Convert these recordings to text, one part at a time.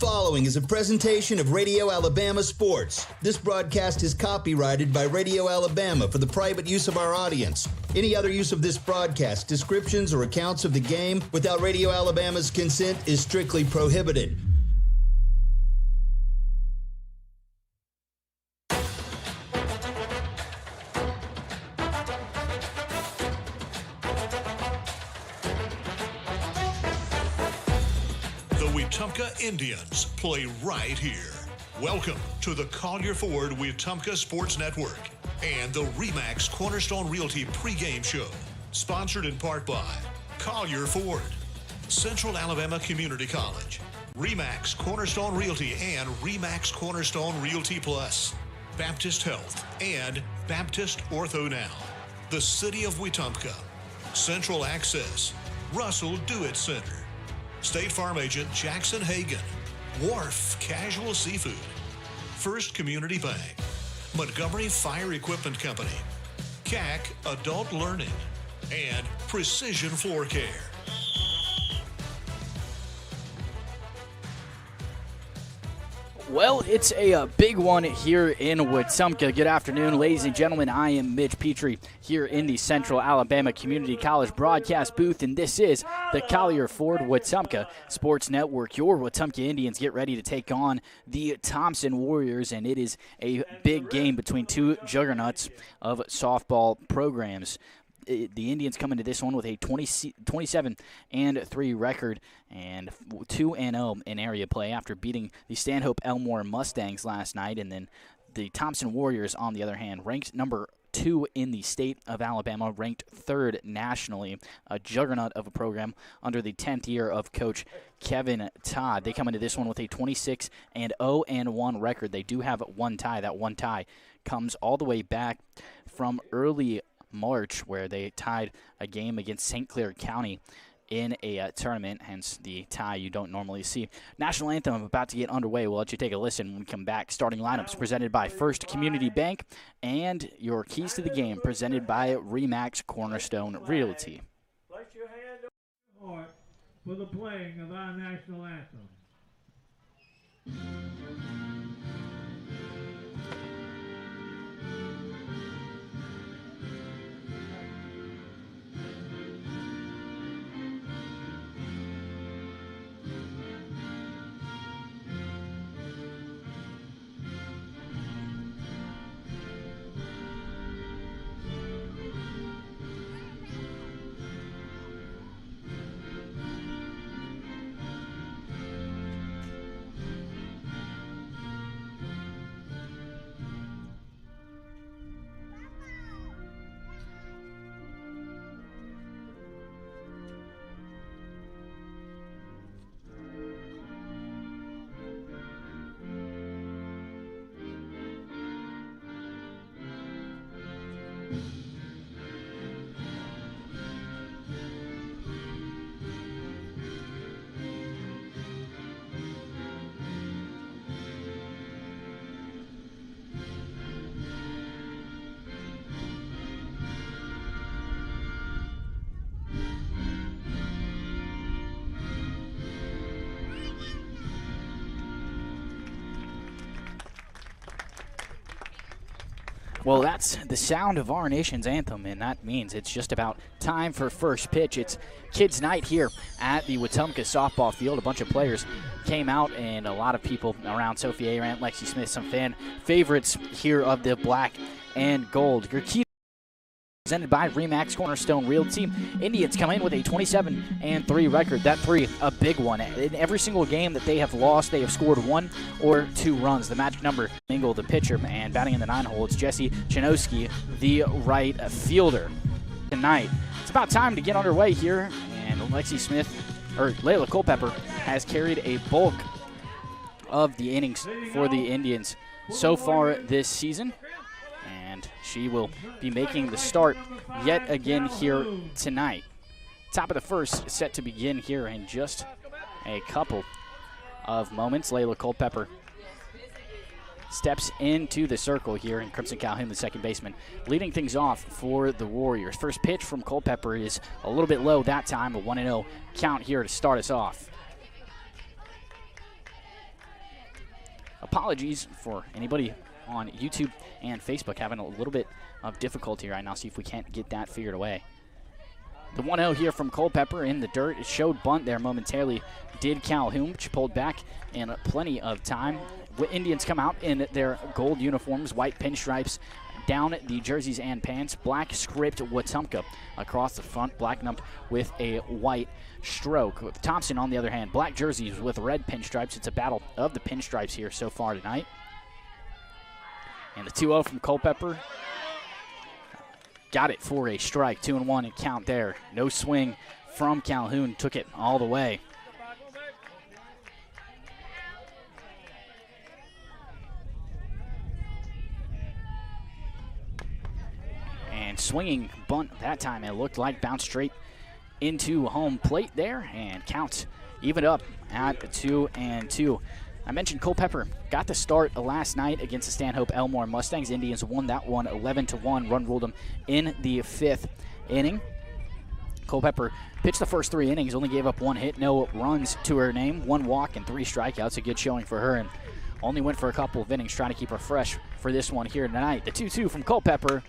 following is a presentation of Radio Alabama Sports. This broadcast is copyrighted by Radio Alabama for the private use of our audience. Any other use of this broadcast, descriptions, or accounts of the game without Radio Alabama's consent is strictly prohibited. Wetumpka Indians play right here. Welcome to the Collier Ford Wetumpka Sports Network and the RE/MAX Cornerstone Realty pregame show, sponsored in part by Collier Ford, Central Alabama Community College, RE/MAX Cornerstone Realty and RE/MAX Cornerstone Realty Plus, Baptist Health and Baptist Ortho Now, the City of Wetumpka, Central Access, Russell Do-It Center, State Farm Agent Jackson Hagan, Wharf Casual Seafood, First Community Bank, Montgomery Fire Equipment Company, CAC Adult Learning, and Precision Floor Care. Well, it's a big one here in Wetumpka. Good afternoon, ladies and gentlemen. I am Mitch Petrie here in the Central Alabama Community College broadcast booth, and this is the Collier Ford Wetumpka Sports Network. Your Wetumpka Indians get ready to take on the Thompson Warriors, and it is a big game between two juggernauts of softball programs. The Indians come into this one with a 27-3 record and 2-0 in area play after beating the Stanhope Elmore Mustangs last night. And then the Thompson Warriors, on the other hand, ranked number 2 in the state of Alabama, ranked 3rd nationally, a juggernaut of a program under the 10th year of Coach Kevin Todd. They come into this one with a 26-0-1 record. They do have one tie. That one tie comes all the way back from early March, where they tied a game against St. Clair County in a tournament, hence the tie you don't normally see. National Anthem about to get underway. We'll let you take a listen when we come back. Starting lineups presented by First Community Bank, and your keys to the game presented by RE/MAX Cornerstone Realty. Place your hand on your heart for the playing of our national anthem. Well, that's the sound of our nation's anthem, and that means it's just about time for first pitch. It's kids' night here at the Wetumpka softball field. A bunch of players came out, and a lot of people around Sophie Arant, Lexi Smith, some fan favorites here of the black and gold. Your key presented by RE/MAX Cornerstone Realty. Indians come in with a 27-3 record. That 3, a big one. In every single game that they have lost, they have scored 1 or 2 runs. The magic number, Mingle, the pitcher, and batting in the 9 hole, it's Jesse Chinoski, the right fielder. Tonight, it's about time to get underway here, and Layla Culpepper has carried a bulk of the innings for the Indians so far this season. And she will be making the start yet again here tonight. Top of the first set to begin here in just a couple of moments. Layla Culpepper steps into the circle here, and Crimson Calhoun, the second baseman, leading things off for the Warriors. First pitch from Culpepper is a little bit low that time, a 1-0 count here to start us off. apologies for anybody on YouTube and Facebook having a little bit of difficulty right now. See if we can't get that figured away. The 1-0 here from Culpeper in the dirt. It showed bunt there momentarily. Did Calhoun, which pulled back in plenty of time. Indians come out in their gold uniforms, white pinstripes down the jerseys and pants. Black script Wetumpka across the front, blackened up with a white stroke. With Thompson, on the other hand, black jerseys with red pinstripes. It's a battle of the pinstripes here so far tonight. And the 2-0 from Culpeper. Got it for a strike, 2-1 and count there. No swing from Calhoun, took it all the way. And swinging bunt that time, it looked like bounced straight into home plate there, and counts even up at 2-2. I mentioned Culpeper got the start last night against the Stanhope Elmore Mustangs. Indians won that one 11-1. Run ruled them in the 5th inning. Culpeper pitched the first 3 innings, only gave up 1 hit, no runs to her name, 1 walk and 3 strikeouts. A good showing for her, and only went for a couple of innings trying to keep her fresh for this one here tonight. The 2-2 from Culpeper,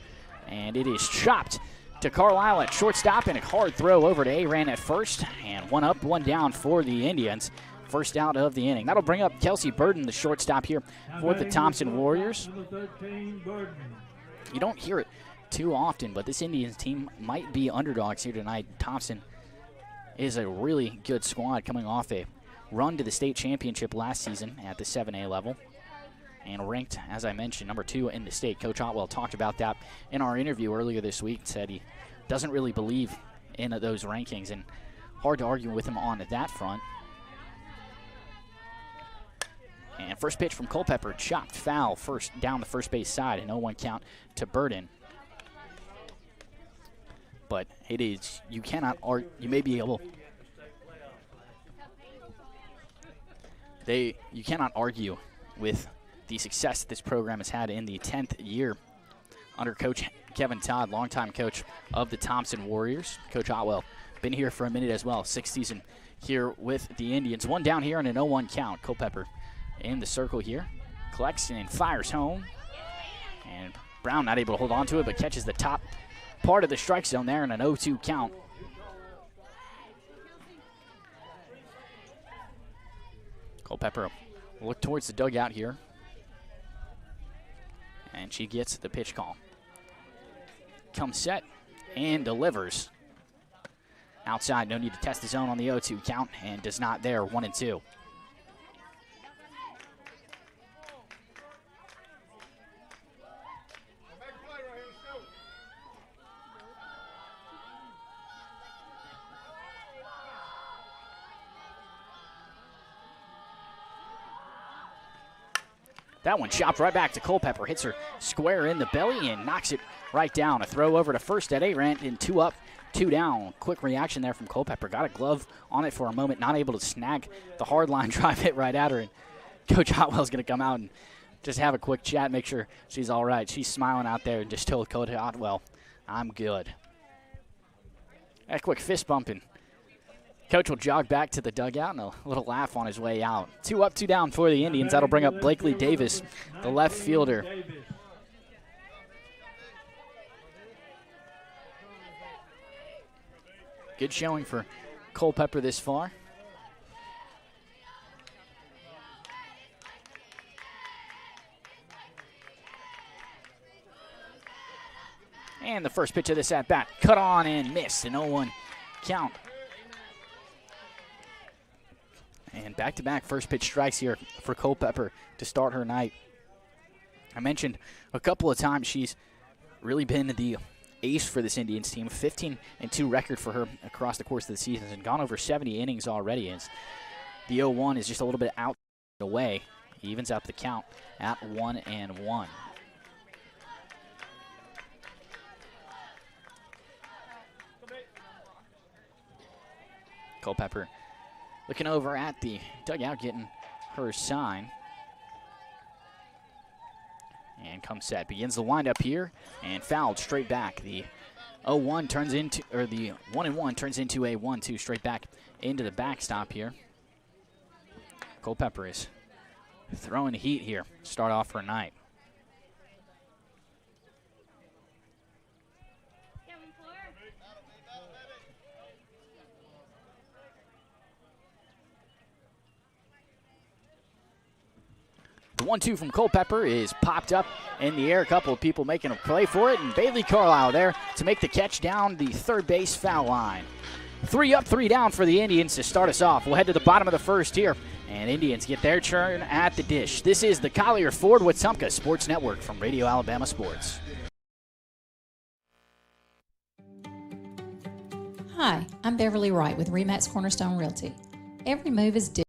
and it is chopped to Carlisle at shortstop, and a hard throw over to A-Ran at first, and 1 up, 1 down for the Indians. First out of the inning. That'll bring up Kelsey Burden, the shortstop here for the Thompson Warriors. You don't hear it too often, but this Indians team might be underdogs here tonight. Thompson is a really good squad coming off a run to the state championship last season at the 7A level and ranked, as I mentioned, number 2 in the state. Coach Otwell talked about that in our interview earlier this week, said he doesn't really believe in those rankings, and hard to argue with him on that front. And first pitch from Culpeper, chopped foul first down the first base side, an 0-1 count to Burden. But it is, you cannot argue, you may be able, you cannot argue with the success this program has had in the 10th year under Coach Kevin Todd, longtime coach of the Thompson Warriors. Coach Otwell been here for a minute as well, 6th season here with the Indians. 1 down here on an 0-1 count. Culpeper in the circle here, collects and fires home, and Brown not able to hold on to it, but catches the top part of the strike zone there in an 0-2 count. Culpeper will look towards the dugout here, and she gets the pitch call. Comes set and delivers. Outside, no need to test the zone on the 0-2 count, and does not there, 1-2. That one chopped right back to Culpeper. Hits her square in the belly and knocks it right down. A throw over to first at A-Rant, and 2 up, 2 down. Quick reaction there from Culpeper. Got a glove on it for a moment, not able to snag the hard line drive hit right at her. And Coach Otwell's going to come out and just have a quick chat, make sure she's all right. She's smiling out there and just told Coach Otwell, I'm good. A quick fist bump, and Coach will jog back to the dugout and a little laugh on his way out. 2 up, 2 down for the Indians. That'll bring up Blakely Davis, the left fielder. Good showing for Culpeper this far. And the first pitch of this at-bat, cut on and missed, an 0-1 count. And back-to-back first pitch strikes here for Culpeper to start her night. I mentioned a couple of times she's really been the ace for this Indians team. 15-2 record for her across the course of the season, and gone over 70 innings already. As the 0-1 is just a little bit out the way. He evens out the count at 1-1. Culpeper looking over at the dugout, getting her sign. And comes set. Begins the windup here and fouled straight back. The 0-1 turns into, or the 1-1 turns into a 1-2 straight back into the backstop here. Culpeper is throwing heat here. Start off for night. The 1-2 from Culpepper is popped up in the air. A couple of people making a play for it, and Bailey Carlisle there to make the catch down the third base foul line. 3 up, 3 down for the Indians to start us off. We'll head to the bottom of the first here, and Indians get their turn at the dish. This is the Collier Ford Wetumpka Sports Network from Radio Alabama Sports. Hi, I'm Beverly Wright with RE/MAX Cornerstone Realty. Every move is different,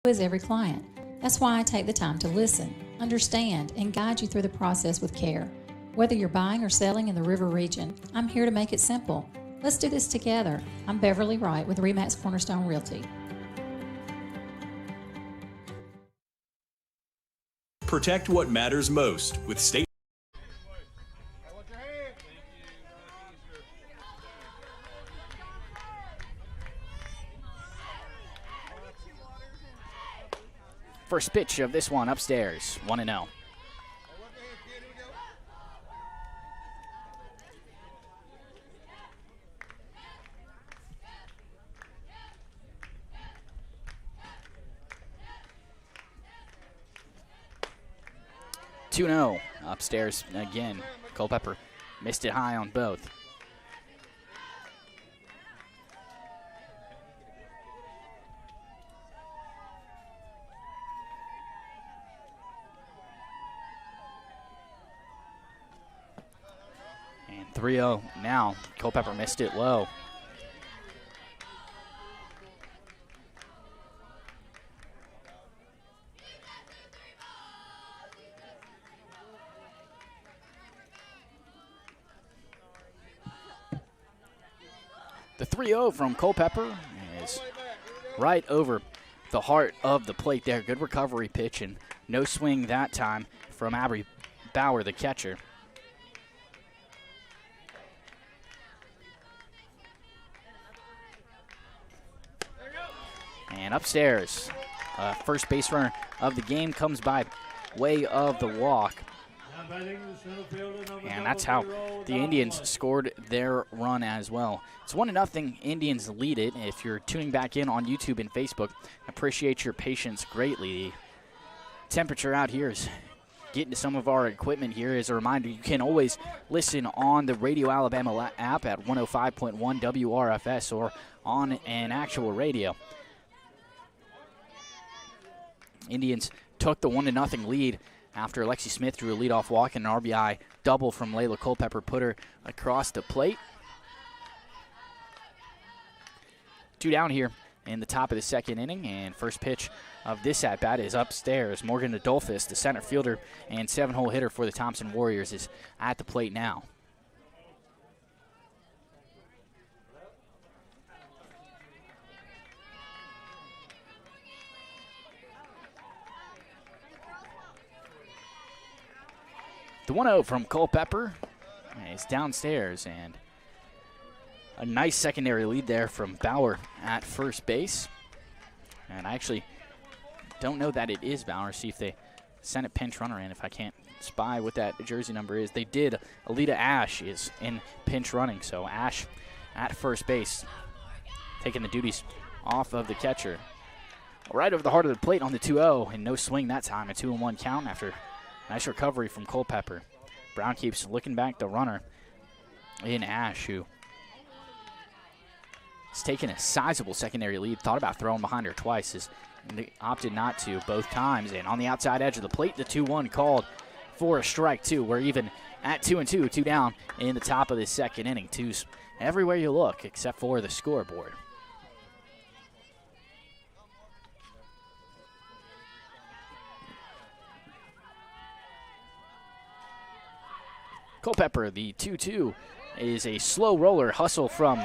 so is every client. That's why I take the time to listen, understand, and guide you through the process with care. Whether you're buying or selling in the River region, I'm here to make it simple. Let's do this together. I'm Beverly Wright with RE/MAX Cornerstone Realty. Protect what matters most with State. First pitch of this one upstairs, 1-0. Upstairs again. Culpepper missed it high on both. And 3-0 now. Culpepper missed it low. The 3-0 from Culpepper is right over the heart of the plate there. Good recovery pitch and no swing that time from Abby Bauer, the catcher. And upstairs, first base runner of the game comes by way of the walk. And that's how the Indians scored their run as well. It's 1-0. Indians lead it. If you're tuning back in on YouTube and Facebook, I appreciate your patience greatly. The temperature out here is getting to some of our equipment here. As a reminder, you can always listen on the Radio Alabama app at 105.1 WRFS or on an actual radio. Indians took the 1-0 lead after Alexi Smith drew a leadoff walk and an RBI double from Layla Culpepper put her across the plate. 2 down here in the top of the second inning, and first pitch of this at-bat is upstairs. Morgan Adolphus, the center fielder and 7-hole hitter for the Thompson Warriors, is at the plate now. The 1-0 from Culpepper is downstairs, and a nice secondary lead there from Bauer at first base. And I actually don't know that it is Bauer. See if they sent a pinch runner in. If I can't spy what that jersey number is. They did. Alita Ash is in pinch running, so Ash at first base taking the duties off of the catcher. Right over the heart of the plate on the 2-0, and no swing that time. A 2-1 count after nice recovery from Culpepper. Brown keeps looking back the runner in Ash, who has taken a sizable secondary lead. Thought about throwing behind her twice, and they opted not to both times. And on the outside edge of the plate, the 2-1 called for a strike, too. We're even at 2-2, 2 down in the top of the second inning. Twos everywhere you look except for the scoreboard. Culpepper, the 2-2, is a slow roller hustle from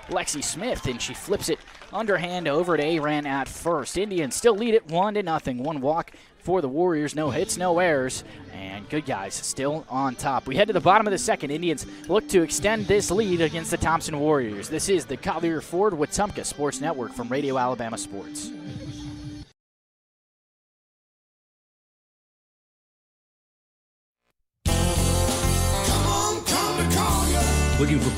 Lexi Smith, and she flips it underhand over to Aran at first. Indians still lead it 1-0. 1 walk for the Warriors. No hits, no errors, and good guys still on top. We head to the bottom of the second. Indians look to extend this lead against the Thompson Warriors. This is the Collier Ford Wetumpka Sports Network from Radio Alabama Sports.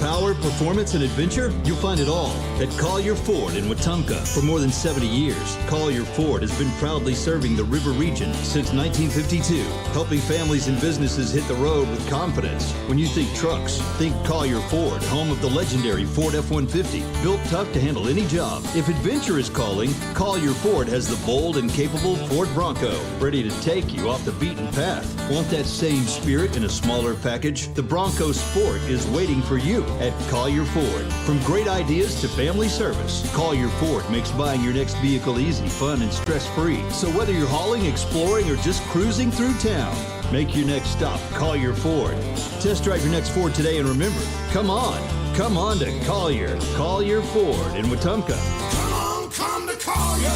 power, performance, and adventure? You'll find it all at Collier Ford in Wetumpka. For more than 70 years, Collier Ford has been proudly serving the River region since 1952, helping families and businesses hit the road with confidence. When you think trucks, think Collier Ford, home of the legendary Ford F-150, built tough to handle any job. If adventure is calling, Collier Ford has the bold and capable Ford Bronco, ready to take you off the beaten path. Want that same spirit in a smaller package? The Bronco Sport is waiting for you at Collier Ford. From great ideas to family service, Collier Ford makes buying your next vehicle easy, fun, and stress-free. So whether you're hauling, exploring, or just cruising through town, make your next stop Collier Ford. Test drive your next Ford today, and remember, come on to Collier Ford in Wetumpka. Come to Collier.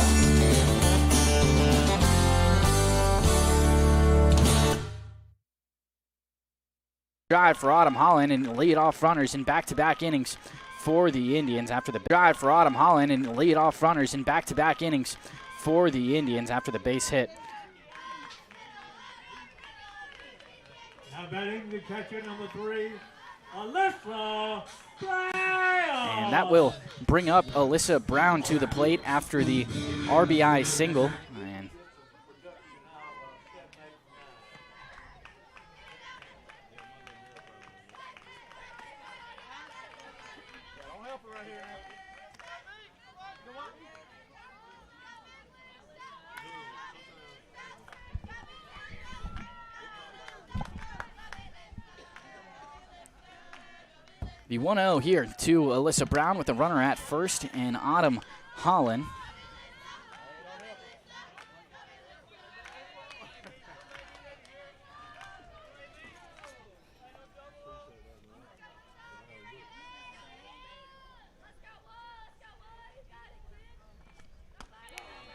Drive for Autumn Holland and leadoff runners in back-to-back innings for the Indians after the drive for Autumn Holland and leadoff runners in back-to-back innings for the Indians after the base hit. Now batting the catcher, number 3, Alyssa Brown. And that will bring up Alyssa Brown to the plate after the RBI single. And the 1-0 here to Alyssa Brown with a runner at first and Autumn Holland.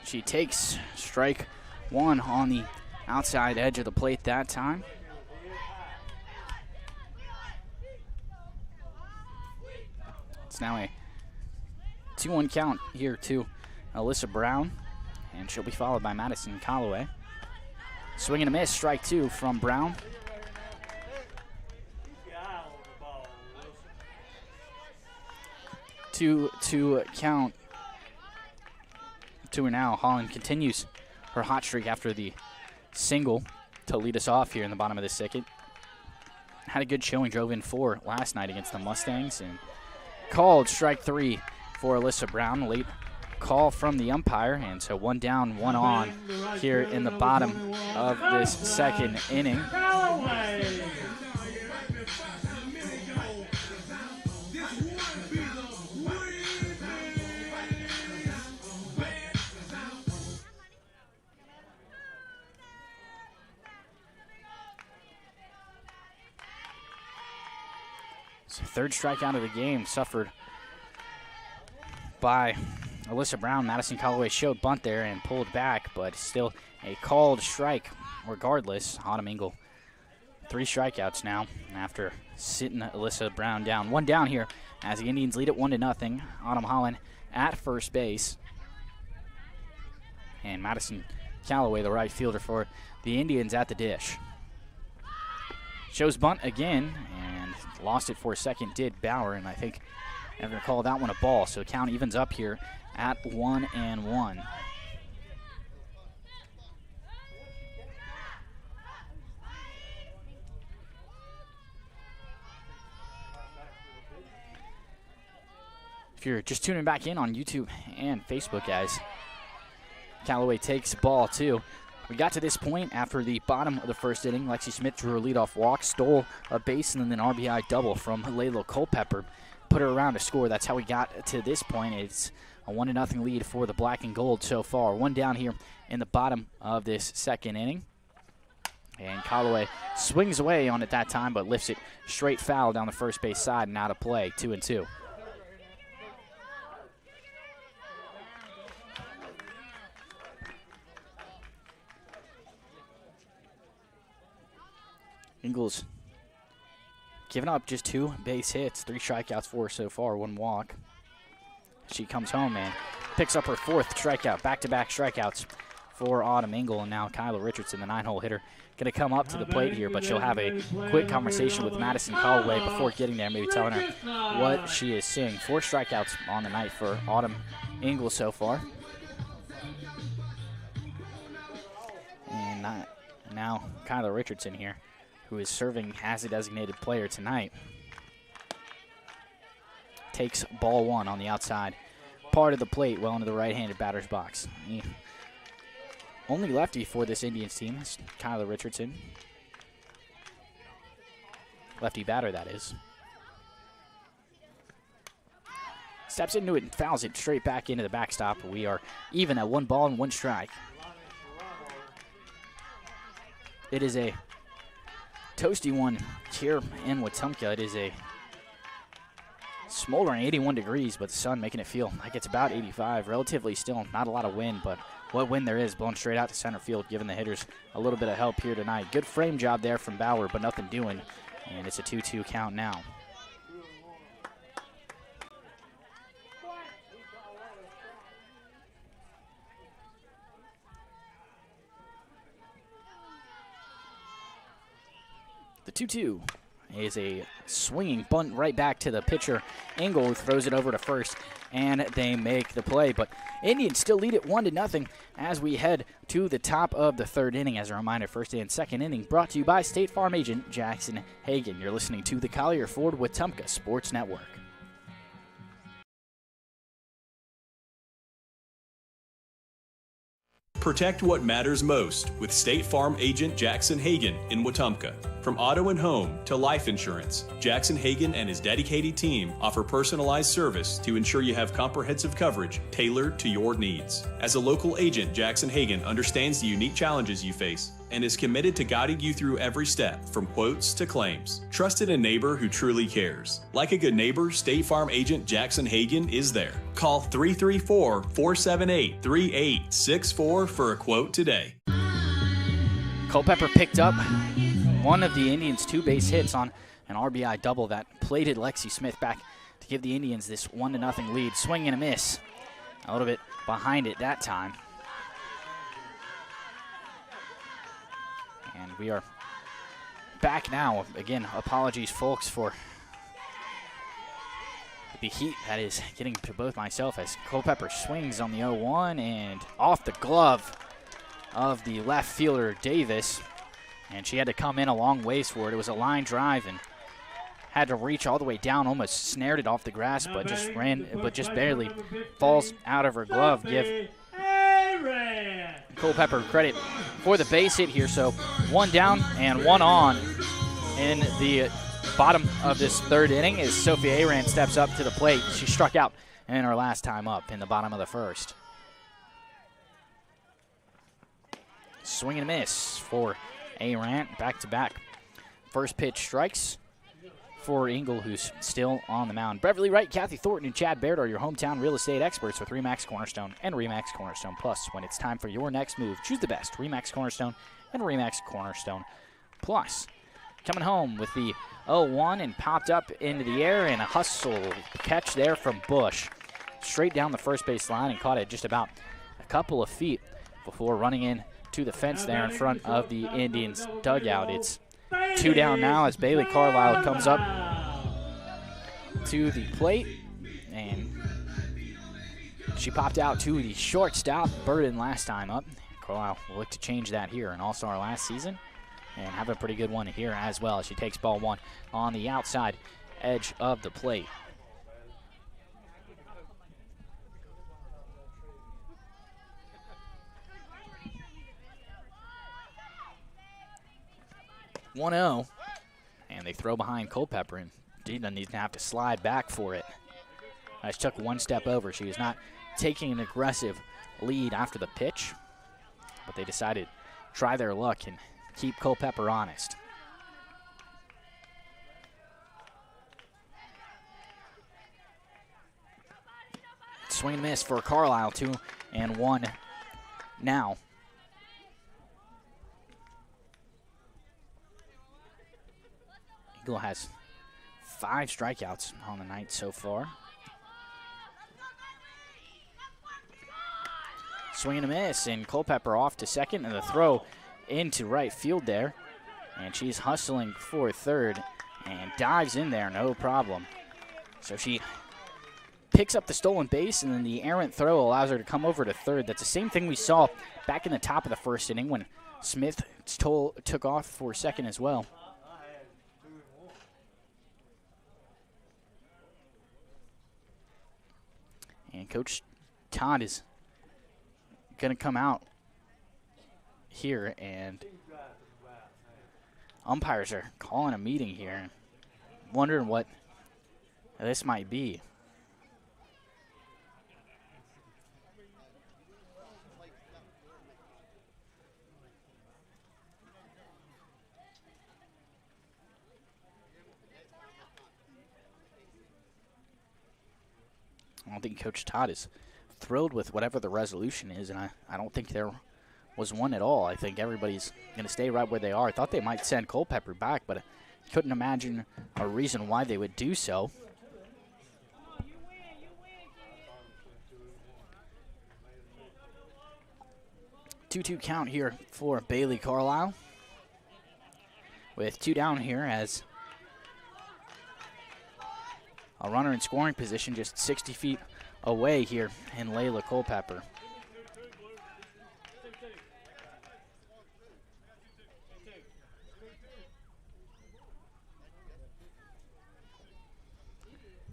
She takes strike one on the outside edge of the plate that time. It's now a 2-1 count here to Alyssa Brown, and she'll be followed by Madison Calloway. Swing and a miss, strike 2 from Brown. Two count. 2-0. Holland continues her hot streak after the single to lead us off here in the bottom of the second. Had a good showing, drove in 4 last night against the Mustangs, and called strike 3 for Alyssa Brown. Late call from the umpire, and so 1 down, 1 on here in the bottom of this second inning. So third strikeout of the game suffered by Alyssa Brown. Madison Calloway showed bunt there and pulled back, but still a called strike regardless. Autumn Engel, 3 strikeouts now after sitting Alyssa Brown down. 1 down here as the Indians lead it 1-0. Autumn Holland at first base. And Madison Calloway, the right fielder for the Indians, at the dish. Shows bunt again and lost it for a second, did Bauer, and I think they're going to call that one a ball. So count evens up here at 1-1. If you're just tuning back in on YouTube and Facebook, guys, Calloway takes ball 2. We got to this point after the bottom of the first inning. Lexi Smith drew a leadoff walk, stole a base, and then an RBI double from Layla Culpepper. Put her around to score. That's how we got to this point. It's a 1-0 lead for the black and gold so far. 1 down here in the bottom of this second inning. And Calloway swings away on it that time, but lifts it straight foul down the first base side and out of play. 2-2. Ingles giving up just 2 base hits, 3 strikeouts for her so far, 1 walk. She comes home and picks up her 4th strikeout, back-to-back strikeouts for Autumn Engel, and now Kyla Richardson, the 9-hole hitter, going to come up to the plate here, but she'll have a quick conversation with Madison Callaway before getting there, maybe telling her what she is seeing. 4 strikeouts on the night for Autumn Engel so far. And now Kyla Richardson here, who is serving as a designated player tonight, takes ball 1 on the outside part of the plate, well into the right-handed batter's box. The only lefty for this Indians team is Kyla Richardson. Lefty batter, that is. Steps into it and fouls it straight back into the backstop. We are even at 1 ball and 1 strike. It is a toasty one here in Wetumpka. It is a smoldering 81 degrees, but the sun making it feel like it's about 85. Relatively still, not a lot of wind, but what wind there is blowing straight out to center field, giving the hitters a little bit of help here tonight. Good frame job there from Bauer, but nothing doing, and it's a 2-2 count now. The 2-2 is a swinging bunt right back to the pitcher. Engel, who throws it over to first, and they make the play. But Indians still lead it 1-0 as we head to the top of the 3rd inning. As a reminder, 1st and 2nd inning brought to you by State Farm agent Jackson Hagan. You're listening to the Collier Ford Wetumpka Sports Network. Protect what matters most with State Farm agent Jackson Hagan in Wetumpka. From auto and home to life insurance, Jackson Hagan and his dedicated team offer personalized service to ensure you have comprehensive coverage tailored to your needs. As a local agent, Jackson Hagan understands the unique challenges you face and is committed to guiding you through every step, from quotes to claims. Trust in a neighbor who truly cares. Like a good neighbor, State Farm agent Jackson Hagan is there. Call 334-478-3864 for a quote today. Culpepper picked up one of the Indians' 2 base hits on an RBI double that plated Lexi Smith back to give the Indians this 1-0 lead. Swing and a miss. A little bit behind it that time. And we are back now. Again, apologies, folks, for the heat that is getting to both myself as Culpepper swings on the 0-1 and off the glove of the left fielder, Davis. And she had to come in a long ways for it. It was a line drive and had to reach all the way down, almost snared it off the grass, but just barely falls out of her glove. Give Culpepper credit for the base hit here. So 1 down and 1 on in the bottom of this 3rd inning as Sophia Aran steps up to the plate. She struck out in her last time up in the bottom of the 1st. Swing and a miss for Aran, back-to-back. First pitch strikes for Engel, who's still on the mound. Beverly Wright, Kathy Thornton, and Chad Baird are your hometown real estate experts with RE/MAX Cornerstone and RE/MAX Cornerstone Plus. When it's time for your next move, choose the best, RE/MAX Cornerstone and RE/MAX Cornerstone Plus. Coming home with the 0-1 and popped up into the air, and a hustle catch there from Bush. Straight down the first base line and caught it just about a couple of feet before running in to the fence there in front of the Indians dugout. It's 2 down now as Bailey Carlisle comes up to the plate, and she popped out to the shortstop, Burden, last time up. Carlisle will look to change that here, an all-star last season, and have a pretty good one here as well as she takes ball 1 on the outside edge of the plate. (1-0), and they throw behind Culpepper, and she doesn't even have to slide back for it. She took 1 step over. She was not taking an aggressive lead after the pitch, but they decided to try their luck and keep Culpepper honest. Swing and miss for Carlisle, 2-1 now. Eagle has 5 strikeouts on the night so far. Swing and a miss, and Culpepper off to second, and the throw into right field there. And she's hustling for third and dives in there, no problem. So she picks up the stolen base, and then the errant throw allows her to come over to third. That's the same thing we saw back in the top of the first inning when Smith took off for second as well. And Coach Todd is going to come out here, and umpires are calling a meeting here, wondering what this might be. I don't think Coach Todd is thrilled with whatever the resolution is, and I don't think there was one at all. I think everybody's going to stay right where they are. I thought they might send Culpepper back, but I couldn't imagine a reason why they would do so. Two-two count here for Bailey Carlisle, with 2 down here as a runner in scoring position just 60 feet away here in Layla Culpepper.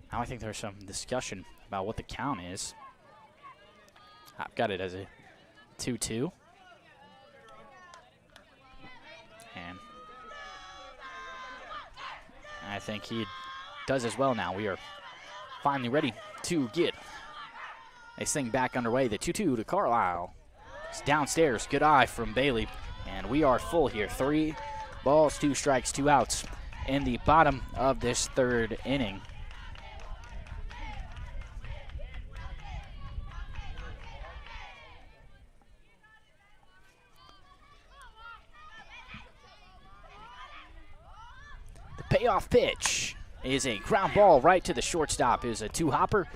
Now I think there's some discussion about what the count is. I've got it as a 2-2. And I think he does as well now. We are finally ready to get this thing back underway. The 2-2 to Carlisle. It's downstairs. Good eye from Bailey. And we are full here. 3 balls, 2 strikes, 2 outs in the bottom of this third inning. The payoff pitch is a ground ball right to the shortstop. It was a 2-hopper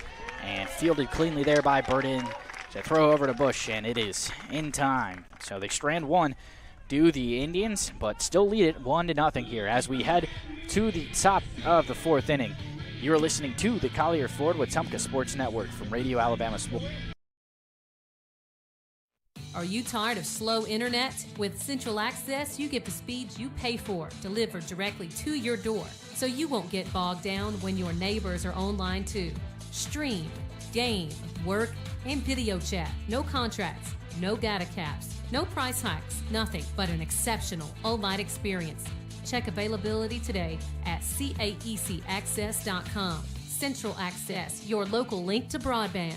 and fielded cleanly there by Burden. It's a throw over to Bush, and it is in time. So they strand one to the Indians, but still lead it 1-0 here as we head to the top of the 4th inning. You're listening to the Collier Ford Wetumpka Sports Network from Radio Alabama Sports. Are you tired of slow internet? With Central Access, you get the speeds you pay for delivered directly to your door, so you won't get bogged down when your neighbors are online too. Stream, game, work, and video chat. No contracts, no data caps, no price hikes, nothing but an exceptional online experience. Check availability today at caecaccess.com. Central Access, your local link to broadband.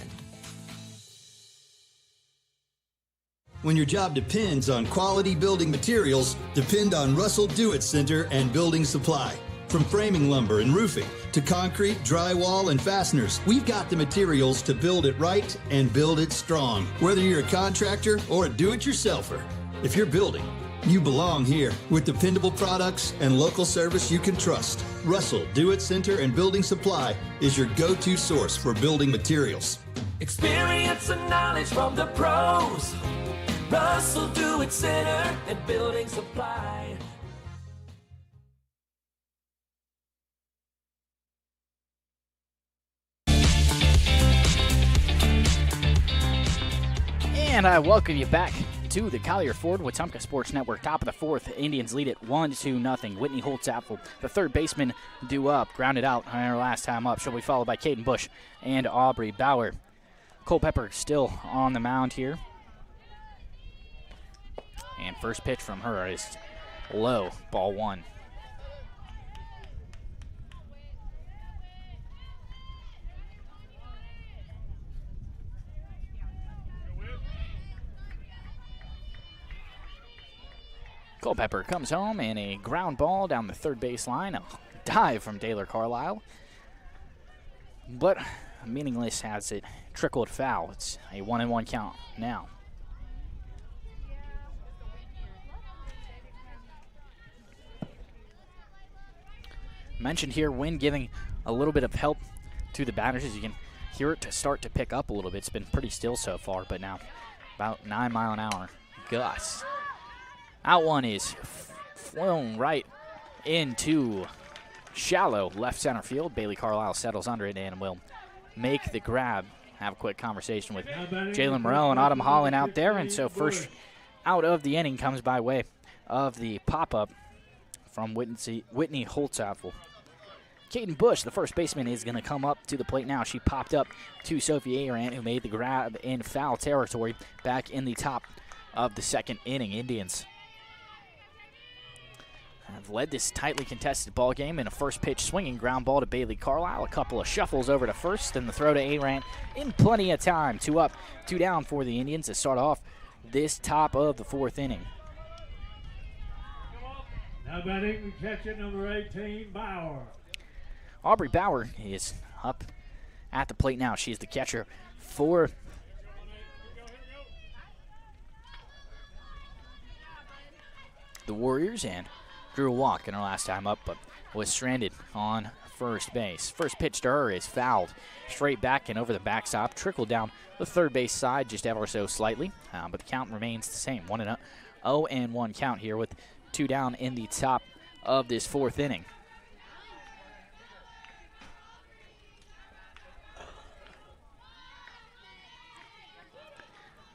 When your job depends on quality building materials, depend on Russell Do-It Center and Building Supply. From framing lumber and roofing to concrete, drywall, and fasteners, we've got the materials to build it right and build it strong. Whether you're a contractor or a do-it-yourselfer, if you're building, you belong here. With dependable products and local service you can trust, Russell Do-It Center and Building Supply is your go-to source for building materials. Experience and knowledge from the pros. Russell Do-It Center and Building Supply. And I welcome you back to the Collier Ford Wetumpka Sports Network. Top of the 4th, Indians lead it 1-0. Whitney Holtzapfel, the third baseman, due up, grounded out on her last time up. She'll be followed by Caden Bush and Aubrey Bauer. Culpepper still on the mound here. And first pitch from her is low, ball 1. Culpepper comes home and a ground ball down the third base line. A dive from Taylor Carlisle. But meaningless as it trickled foul. It's a 1-1 count now. Mentioned here, wind giving a little bit of help to the batters. As you can hear it to start to pick up a little bit. It's been pretty still so far, but now about 9-mile-an-hour gusts. That one is flown right into shallow left center field. Bailey Carlisle settles under it and will make the grab. Have a quick conversation with Jalen Morrell and Autumn Holland out there. And so first out of the inning comes by way of the pop-up from Whitney Holtzapfel. Kaden Bush, the first baseman, is going to come up to the plate now. She popped up to Sophie Arant, who made the grab in foul territory back in the top of the second inning. Indians have led this tightly contested ball game in a first pitch swinging ground ball to Bailey Carlisle. A couple of shuffles over to first, and the throw to Arant in plenty of time. 2 up, 2 down for the Indians to start off this top of the fourth inning. Now batting the catcher, number 18, Bauer. Aubrey Bauer is up at the plate now. She's the catcher for the Warriors and drew a walk in her last time up, but was stranded on first base. First pitch to her is fouled straight back and over the backstop, trickled down the third base side just ever so slightly, but the count remains the same. 1-1 count here with 2 down in the top of this fourth inning.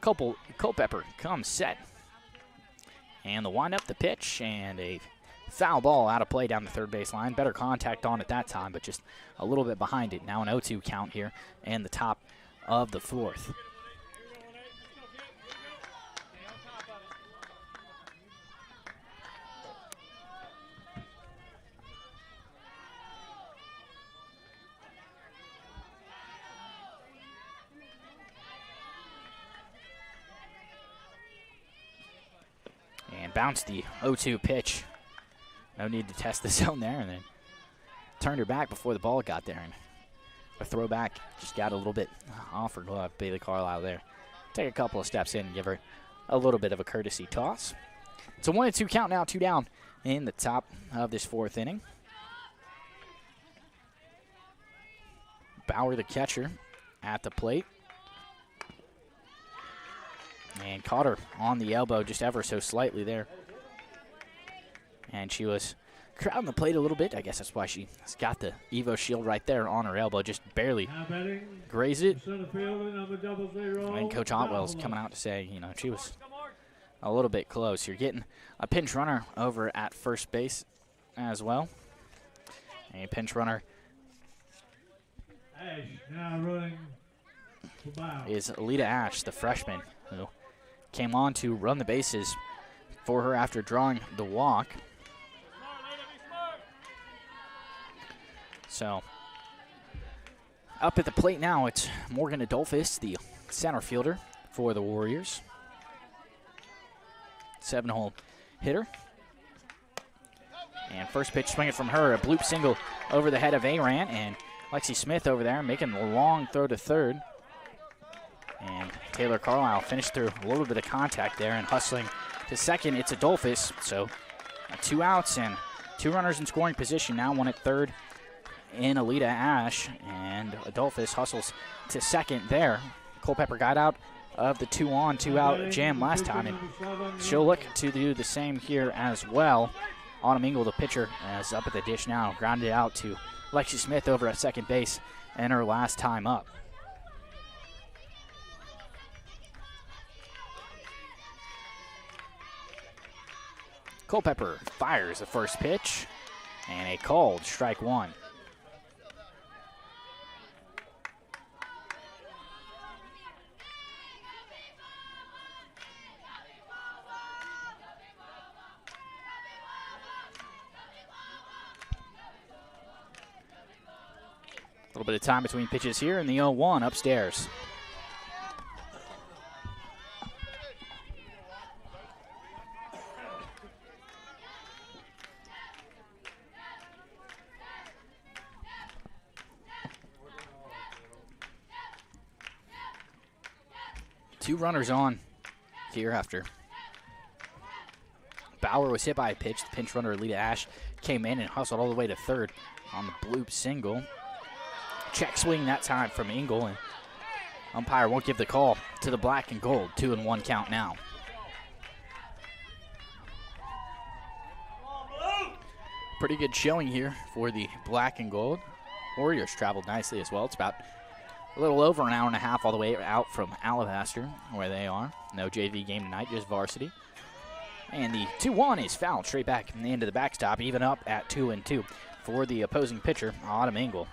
Culpepper comes set. And the wind up, the pitch, and a foul ball out of play down the third base line. Better contact on at that time, but just a little bit behind it. Now an 0-2 count here and the top of the fourth. And bounced the 0-2 pitch. No need to test the zone there, and then turned her back before the ball got there. And a throwback just got a little bit off her glove. Bailey Carlisle there. Take a couple of steps in and give her a little bit of a courtesy toss. It's a 1-2 count now, 2 down in the top of this fourth inning. Bauer, the catcher, at the plate. And caught her on the elbow just ever so slightly there. And she was crowding the plate a little bit. I guess that's why she's got the Evo shield right there on her elbow. Just barely grazed it. And Coach Otwell's coming out to say, she was a little bit close. You're getting a pinch runner over at first base as well. A pinch runner is Alita Ash, the freshman, who came on to run the bases for her after drawing the walk. So, up at the plate now, it's Morgan Adolphus, the center fielder for the Warriors. 7-hole hitter. And first pitch swinging from her, a bloop single over the head of Arant, and Lexi Smith over there making the long throw to third. And Taylor Carlisle finished through a little bit of contact there and hustling to second. It's Adolphus, so 2 outs and 2 runners in scoring position now, 1 at third in Alita Ash, and Adolphus hustles to second there. Culpepper got out of the 2-on, 2-out jam last time, and she'll look to do the same here as well. Autumn Engel, the pitcher, is up at the dish now, grounded out to Lexi Smith over at second base and her last time up. Culpepper fires the first pitch, and a called strike 1. A little bit of time between pitches here in the 0-1 upstairs. Two runners on here after Bauer was hit by a pitch. The pinch runner, Alita Ash, came in and hustled all the way to third on the bloop single. Check swing that time from Engel, and Umpire won't give the call to the black and gold. 2-1 count now. Pretty good showing here for the black and gold. Warriors traveled nicely as well. It's about a little over an hour and a half all the way out from Alabaster, where they are. No JV game tonight, just varsity. And the 2-1 is fouled straight back into the backstop, even up at 2-2 for the opposing pitcher, Autumn Engel.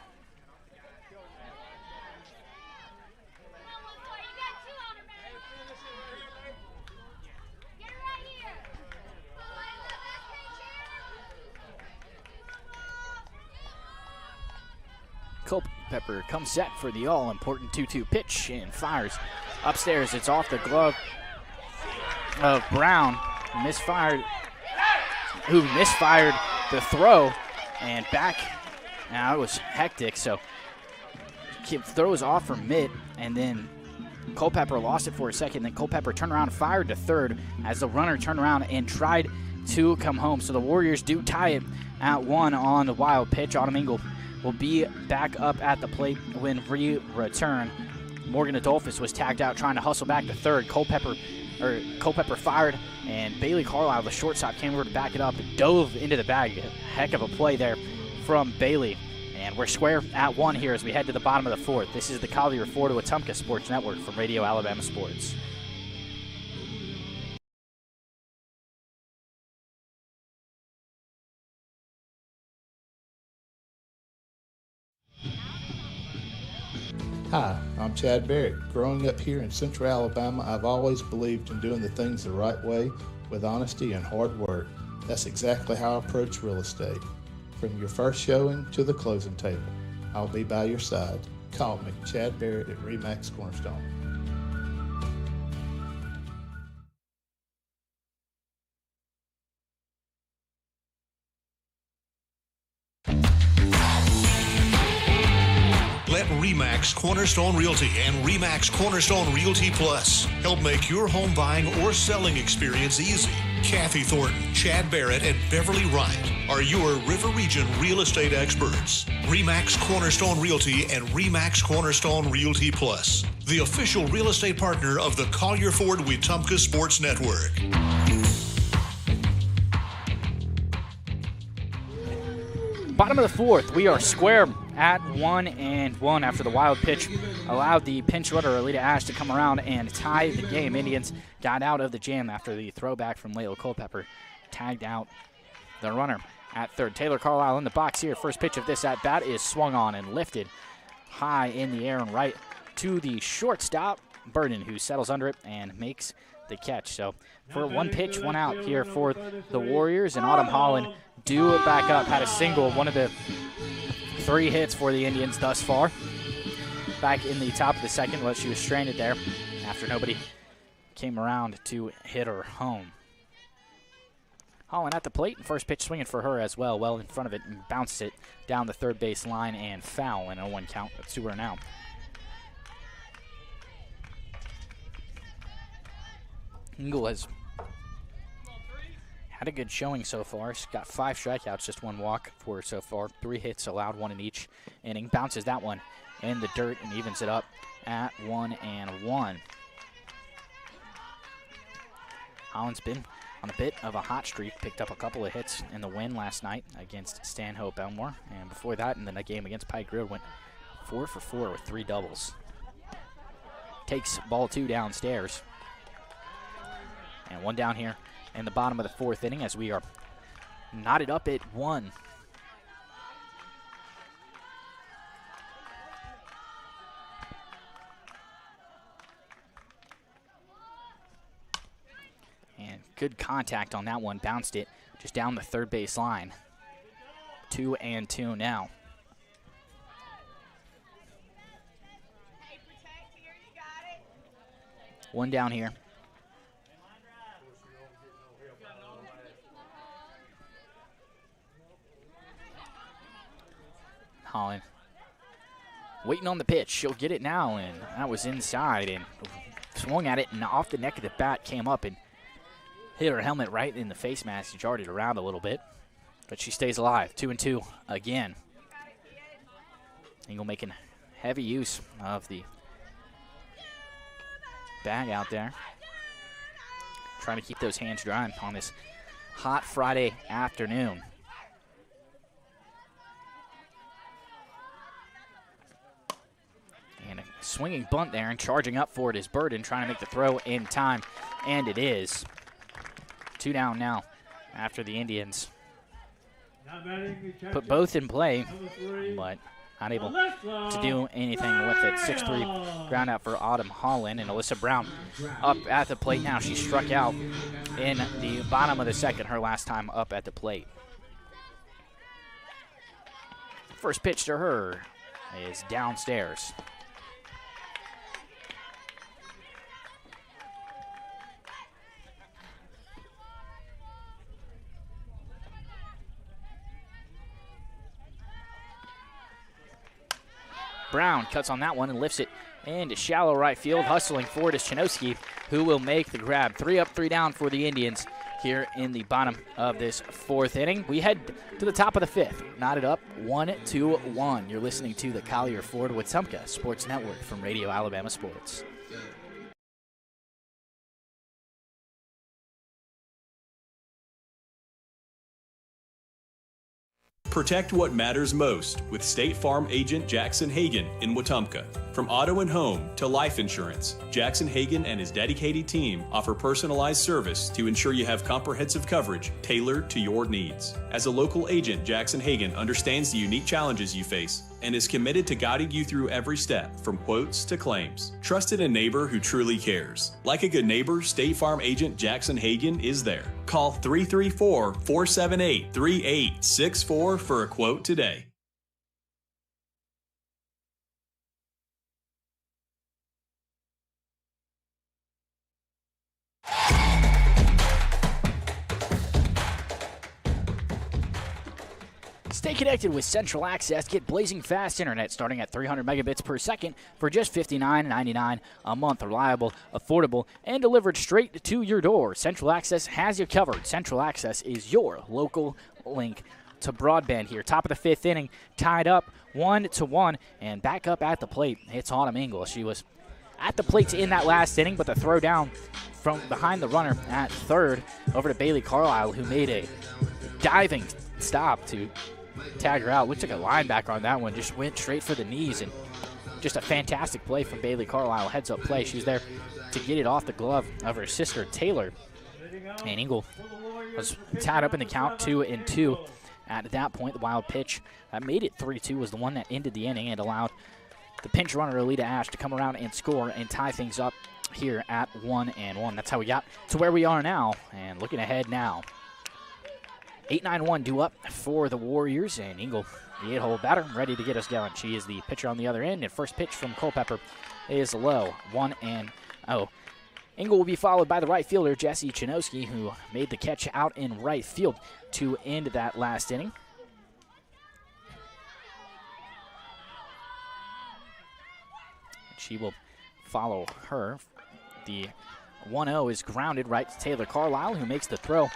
Culpepper comes set for the all-important 2-2 pitch and fires upstairs. It's off the glove of Brown, who misfired the throw, and back. Now it was hectic, so throws off from mid, and then Culpepper lost it for a second. Then Culpepper turned around and fired to third as the runner turned around and tried to come home. So the Warriors do tie it at 1 on the wild pitch. Autumn Engel will be back up at the plate when we return. Morgan Adolphus was tagged out trying to hustle back to third. Culpepper fired, and Bailey Carlisle, the shortstop, came over to back it up and dove into the bag. Heck of a play there from Bailey. And we're square at 1 here as we head to the bottom of the 4th. This is the Collier Ford Wetumpka Sports Network from Radio Alabama Sports. Hi, I'm Chad Barrett. Growing up here in Central Alabama, I've always believed in doing the things the right way with honesty and hard work. That's exactly how I approach real estate. From your first showing to the closing table, I'll be by your side. Call me, Chad Barrett at RE/MAX Cornerstone. Let RE/MAX Cornerstone Realty and RE/MAX Cornerstone Realty Plus help make your home buying or selling experience easy. Kathy Thornton, Chad Barrett, and Beverly Wright are your River Region real estate experts. RE/MAX Cornerstone Realty and RE/MAX Cornerstone Realty Plus, the official real estate partner of the Collier Ford Wetumpka Sports Network. Bottom of the 4th, we are square at 1-1 after the wild pitch allowed the pinch runner, Alita Ash, to come around and tie the game. Indians got out of the jam after the throwback from Layla Culpepper tagged out the runner at third. Taylor Carlisle in the box here. First pitch of this at-bat is swung on and lifted high in the air and right to the shortstop, Burden, who settles under it and makes the catch. So for one pitch, one out here for the Warriors, and Autumn Holland do it back up. Had a single, one of the 3 hits for the Indians thus far. Back in the top of the 2nd, but she was stranded there after nobody came around to hit her home. Holland at the plate, and first pitch swinging for her as well, well in front of it, and bounces it down the third base line and foul, and a 1 count. That's 2 now. Engel has had a good showing so far. She's got 5 strikeouts, just 1 walk for her so far. 3 hits allowed, 1 in each inning. Bounces that one in the dirt and evens it up at 1-1. Holland's been on a bit of a hot streak. Picked up a couple of hits in the win last night against Stanhope Elmore. And before that, in the game against Pike Grove, went 4 for 4 with 3 doubles. Takes ball 2 downstairs. And 1 down here in the bottom of the 4th inning as we are knotted up at 1. And good contact on that one. Bounced it just down the third base line. 2-2 now. One down here. Holland waiting on the pitch. She'll get it now, and that was inside and swung at it, and off the neck of the bat came up and hit her helmet right in the face mask. She jarred it around a little bit, but she stays alive. 2-2 again. Engel making heavy use of the bag out there. Trying to keep those hands dry on this hot Friday afternoon. And a swinging bunt there, and charging up for it is Burden, trying to make the throw in time, and it is. 2 down now after the Indians put both in play, but not able to do anything with it. 6-3 ground out for Autumn Holland, and Alyssa Brown up at the plate now. She struck out in the bottom of the second, her last time up at the plate. First pitch to her is downstairs. Brown cuts on that one and lifts it into shallow right field. Hustling forward is Chinoski, who will make the grab. 3 up, 3 down for the Indians here in the bottom of this 4th inning. We head to the top of the 5th. Knotted up 1-1. You're listening to the Collier Ford Wetumpka Sports Network from Radio Alabama Sports. Protect what matters most with State Farm agent Jackson Hagan in Wetumpka. From auto and home to life insurance, Jackson Hagan and his dedicated team offer personalized service to ensure you have comprehensive coverage tailored to your needs. As a local agent, Jackson Hagan understands the unique challenges you face and is committed to guiding you through every step, from quotes to claims. Trusted a neighbor who truly cares. Like a good neighbor, State Farm agent Jackson Hagan is there. Call 334-478-3864 for a quote today. Stay connected with Central Access. Get blazing fast internet starting at 300 megabits per second for just $59.99 a month. Reliable, affordable, and delivered straight to your door. Central Access has you covered. Central Access is your local link to broadband here. Top of the 5th inning, tied up 1-1, and back up at the plate. It's Autumn Engel. She was at the plate in that last inning, but the throw down from behind the runner at third over to Bailey Carlisle, who made a diving stop to tag her out. Looked like a linebacker on that one. Just went straight for the knees, and just a fantastic play from Bailey Carlisle. Heads up play. She was there to get it off the glove of her sister Taylor. And Engel was tied up in the count 2-2. At that point, the wild pitch that made it 3-2 was the one that ended the inning and allowed the pinch runner Alita Ash to come around and score and tie things up here at 1-1. That's how we got to where we are now. And looking ahead now, 8-9-1 due up for the Warriors, and Engel, the 8-hole batter, ready to get us going. She is the pitcher on the other end, and first pitch from Culpepper is low, 1-0. Engel will be followed by the right fielder, Jesse Chinoski, who made the catch out in right field to end that last inning. She will follow her. The 1-0 is grounded right to Taylor Carlisle, who makes the throw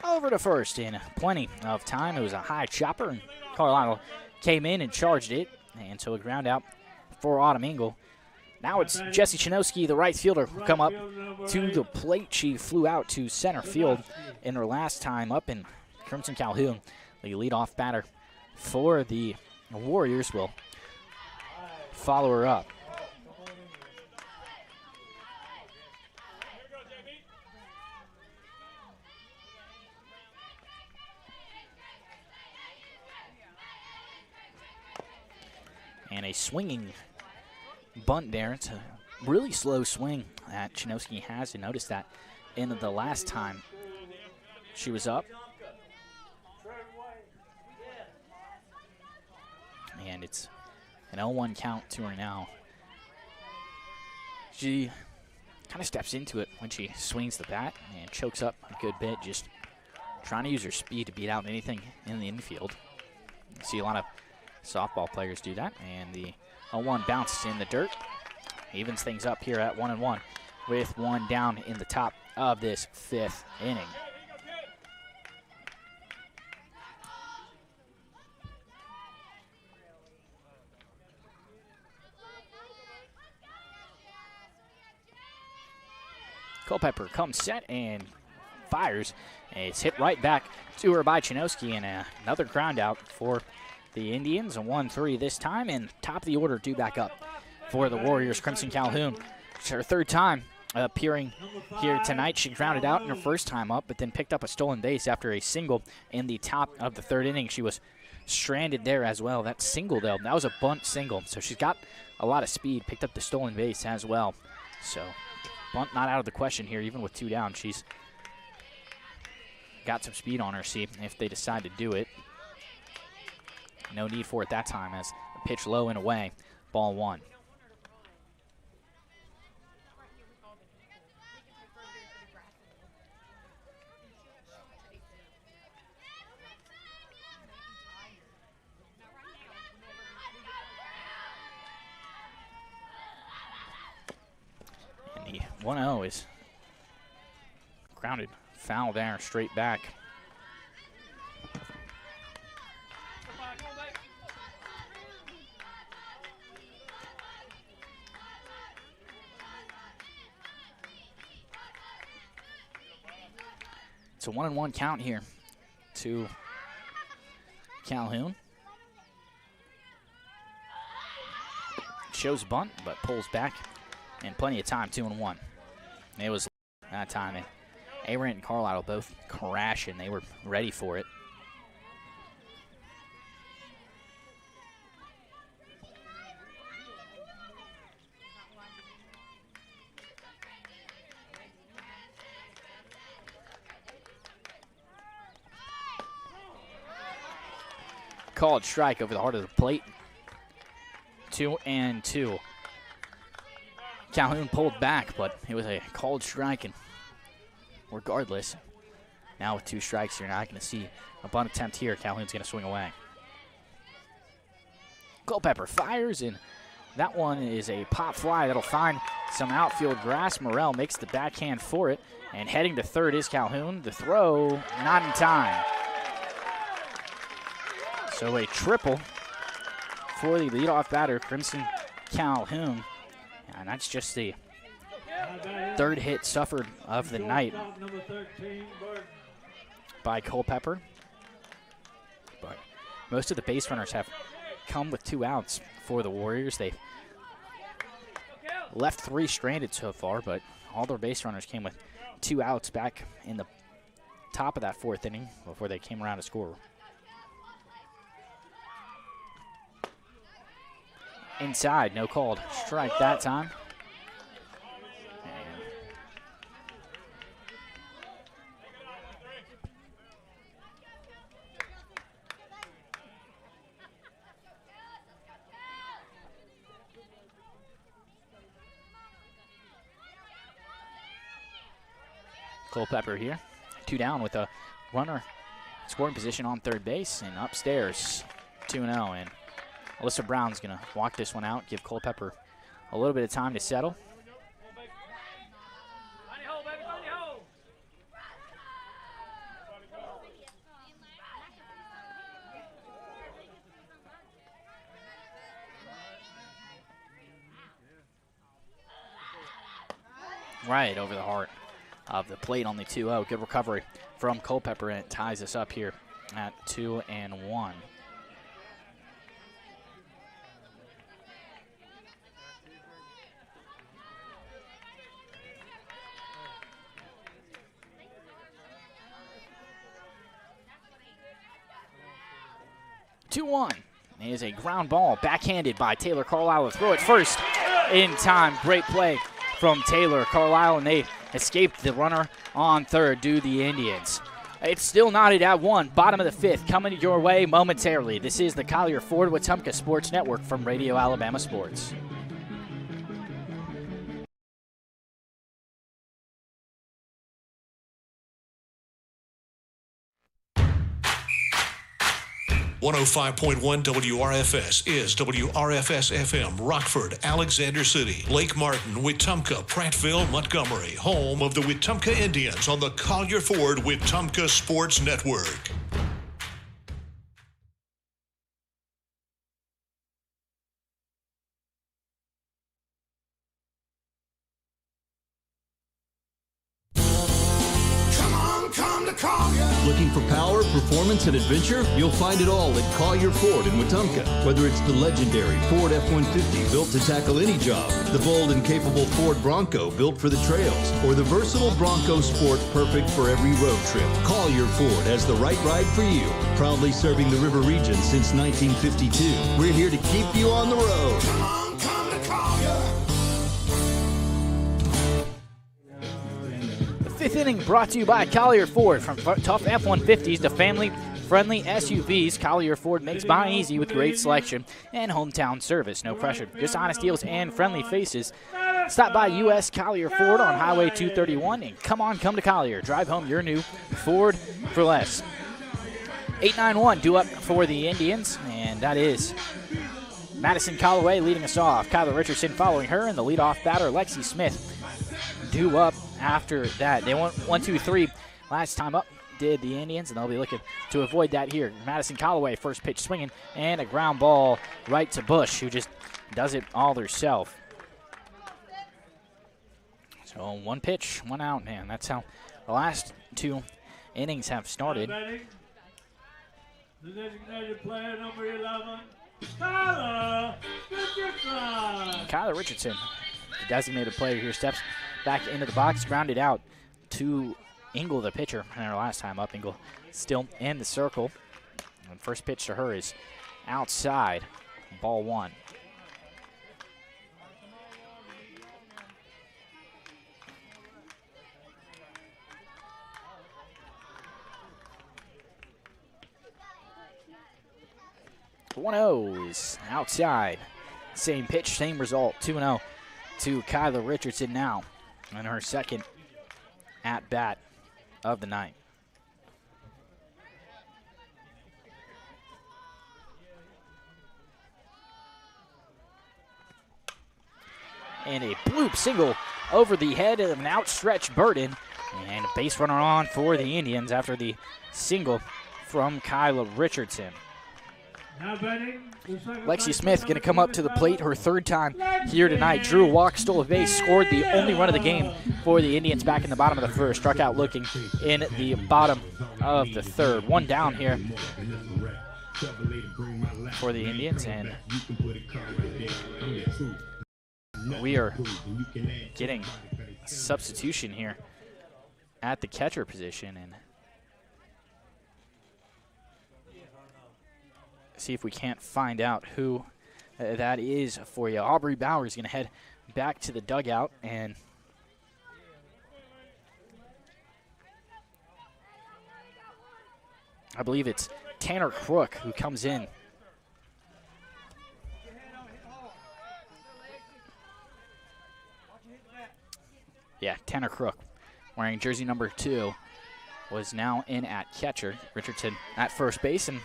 over to first in plenty of time. It was a high chopper, and Carlisle came in and charged it, and so a ground out for Autumn Engel. Now it's Jesse Chinoski, the right fielder, who come up to the plate. She flew out to center field in her last time up, and Crimson Calhoun, the leadoff batter for the Warriors, will follow her up. And a swinging bunt there. It's a really slow swing that Chinoski has. You noticed that in the last time she was up. And it's an 0-1 count to her now. She kind of steps into it when she swings the bat and chokes up a good bit, just trying to use her speed to beat out anything in the infield. You see a lot of softball players do that, and the 0-1 bounces in the dirt. Evens things up here at 1-1 with one down in the top of this 5th inning. Culpepper comes set and fires. And it's hit right back to her by Chinoski, and another ground out for the Indians. A 1-3 this time, and top of the order due back up for the Warriors. Crimson Calhoun, it's her third time appearing here tonight. She grounded out in her first time up, but then picked up a stolen base after a single in the top of the third inning. She was stranded there as well. That single, though, that was a bunt single, so she's got a lot of speed, picked up the stolen base as well. So bunt not out of the question here, even with 2 down. She's got some speed on her, see if they decide to do it. No need for it that time as the pitch low and away, ball 1. And the 1-0 is grounded foul there, straight back. It's a 1-1 count here to Calhoun. Shows bunt, but pulls back, and plenty of time, 2-1. It was that time, and Arendt and Carlisle both crashing. They were ready for it. Called strike over the heart of the plate. 2-2. Calhoun pulled back, but it was a called strike, and regardless, now with 2 strikes, you're not going to see a bunt attempt here. Calhoun's going to swing away. Culpepper fires, and that one is a pop fly that'll find some outfield grass. Morrell makes the backhand for it, and heading to third is Calhoun. The throw, not in time. So a triple for the leadoff batter, Crimson Calhoun. And that's just the third hit suffered of the night by Culpepper. But most of the base runners have come with 2 outs for the Warriors. They've left 3 stranded so far, but all their base runners came with 2 outs back in the top of that 4th inning before they came around to score. Inside, no called strike that time. And Culpepper here, 2 down with a runner scoring position on third base, and upstairs 2-0. And Alyssa Brown's going to walk this one out, give Culpepper a little bit of time to settle. Right over the heart of the plate on the 2-0. Good recovery from Culpepper, and it ties us up here at 2-1. It is a ground ball, backhanded by Taylor Carlisle. Throw it first in time. Great play from Taylor Carlisle, and they escaped the runner on third due to the Indians. It's still knotted at 1, bottom of the 5th, coming your way momentarily. This is the Collier Ford Wetumpka Sports Network from Radio Alabama Sports. .105.1 WRFS is WRFS-FM, Rockford, Alexander City, Lake Martin, Wetumpka, Prattville, Montgomery, home of the Wetumpka Indians on the Collier Ford Wetumpka Sports Network. to call ya. Looking for power, performance, and adventure? You'll find it all at Collier Ford in Wetumpka. Whether it's the legendary Ford F-150 built to tackle any job, the bold and capable Ford Bronco built for the trails, or the versatile Bronco Sport perfect for every road trip, Collier Ford has the right ride for you. Proudly serving the River region since 1952. We're here to keep you on the road. Come on, come to call ya. The fifth inning brought to you by Collier Ford. From tough F-150s to family-friendly SUVs, Collier Ford makes buying easy with great selection and hometown service. No pressure, just honest deals and friendly faces. Stop by U.S. Collier Ford on Highway 231 and come to Collier. Drive home your new Ford for less. 8-9-1 due up for the Indians, and that is Madison Callaway leading us off. Kyler Richardson following her, and the leadoff batter, Lexi Smith, due up after that. They went 1-2-3 last time up, did the Indians, and they'll be looking to avoid that here. Madison Callaway, first pitch swinging, and a ground ball right to Bush, who just does it all herself. So one pitch, one out, man. That's how the last two innings have started. The designated player, number 11, Kyler Richardson. Kyler Richardson, the designated player here, steps back into the box, grounded out to Engel, the pitcher. And our last time up, Engel still in the circle. And first pitch to her is outside, ball one. One 1-0 is outside. Same pitch, same result. 2-0 to Kyler Richardson now on her second at-bat of the night. And a bloop single over the head of an outstretched Burden. And a base runner on for the Indians after the single from Kyler Richardson. Lexi Smith going to come up to the plate, her third time here tonight. Drew a walk, stole a base, scored the only run of the game for the Indians back in the bottom of the first. Struck out looking in the bottom of the third. One down here for the Indians, and we are getting a substitution here at the catcher position, and see if we can't find out who that is for you. Aubrey Bauer is going to head back to the dugout, and I believe it's Tanner Crook who comes in. Yeah, Tanner Crook, wearing jersey number 2, was now in at catcher. Richardson at first base, and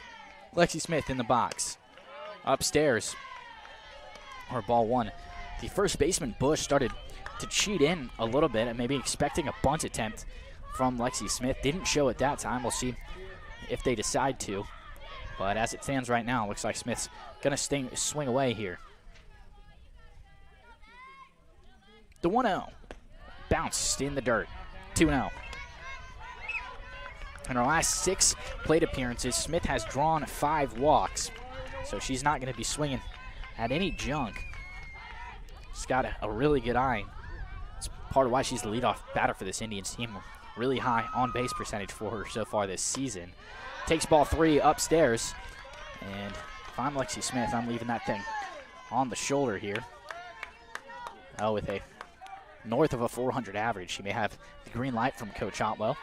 Lexi Smith in the box. Upstairs, or ball one. The first baseman, Bush, started to cheat in a little bit and maybe expecting a bunt attempt from Lexi Smith. Didn't show at that time. We'll see if they decide to. But as it stands right now, it looks like Smith's going to swing away here. The 1-0. Bounced in the dirt. 2-0. In her last 6 plate appearances, Smith has drawn 5 walks. So she's not going to be swinging at any junk. She's got a really good eye. It's part of why she's the leadoff batter for this Indians team. Really high on-base percentage for her so far this season. Takes ball 3 upstairs. And if I'm Lexi Smith, I'm leaving that thing on the shoulder here. Oh, with a north of a 400 average. She may have the green light from Coach Otwell.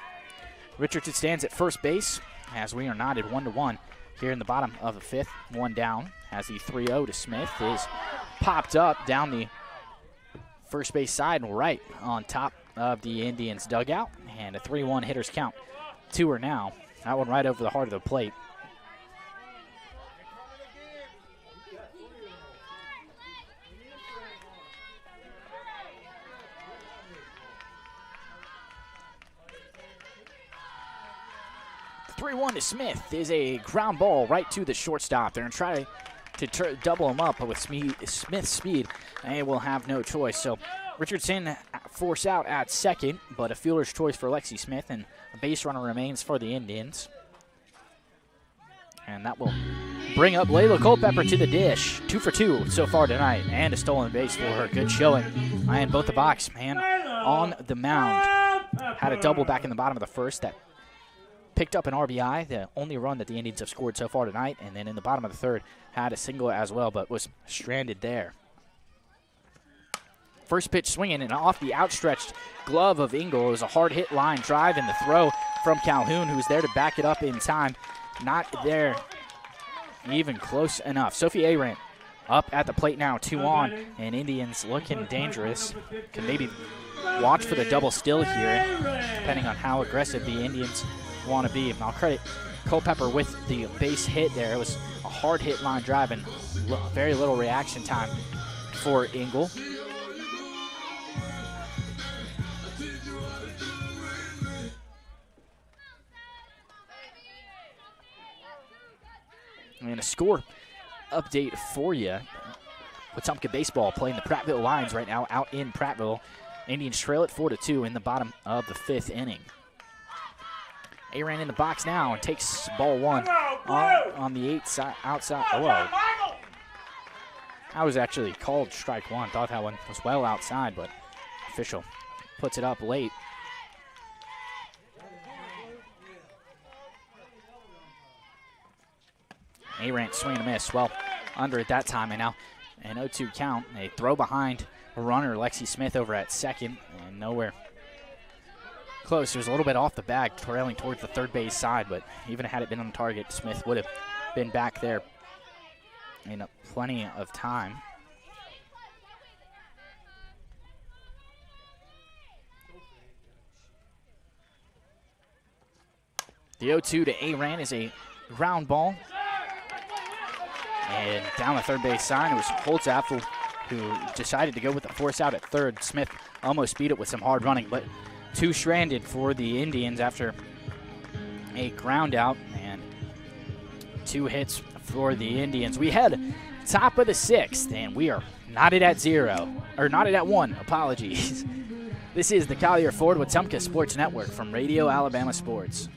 Richardson stands at first base as we are knotted 1-1 here in the bottom of the 5th. One down as the 3-0 to Smith is popped up down the first base side and right on top of the Indians dugout. And a 3-1 hitter's count to her now. That one right over the heart of the plate. The 3-1 to Smith is a ground ball right to the shortstop. They're going to try to double him up, but with Smith's speed, they will have no choice. So Richardson force out at second, but a fielder's choice for Lexi Smith, and a base runner remains for the Indians. And that will bring up Layla Culpepper to the dish. 2 for 2 so far tonight, and a stolen base for her. Good showing. And both the box, man, on the mound. Had a double back in the bottom of the first that picked up an RBI, the only run that the Indians have scored so far tonight. And then in the bottom of the third, had a single as well, but was stranded there. First pitch swinging, and off the outstretched glove of Engel. It was a hard hit line drive, and the throw from Calhoun, who was there to back it up in time. Not there even close enough. Sophie Aran up at the plate now, 2 on, and Indians looking dangerous. Can maybe watch for the double still here, depending on how aggressive the Indians want to be. And I'll credit Culpepper with the base hit there. It was a hard hit line drive and very little reaction time for Engel. And a score update for you. Wetumpka baseball playing the Prattville Lions right now out in Prattville. Indians trail it 4-2 in the bottom of the 5th inning. Aran in the box now and takes ball 1 on the 8 side, outside. Oh, well. I was actually called strike 1. Thought that one was well outside, but official puts it up late. Aran swing and a miss. Well, under at that time, and now an 0-2 count. A throw behind a runner, Lexi Smith, over at second, and nowhere close. It was a little bit off the bag, trailing towards the third base side, but even had it been on target, Smith would have been back there in plenty of time. The 0-2 to Aran is a ground ball. And down the third base side, it was Holtzapfel who decided to go with the force out at third. Smith almost beat it with some hard running, but 2 stranded for the Indians after a ground out and 2 hits for the Indians. We head top of the 6th, and we are knotted at 1, apologies. This is the Collier Ford Wetumpka Sports Network from Radio Alabama Sports.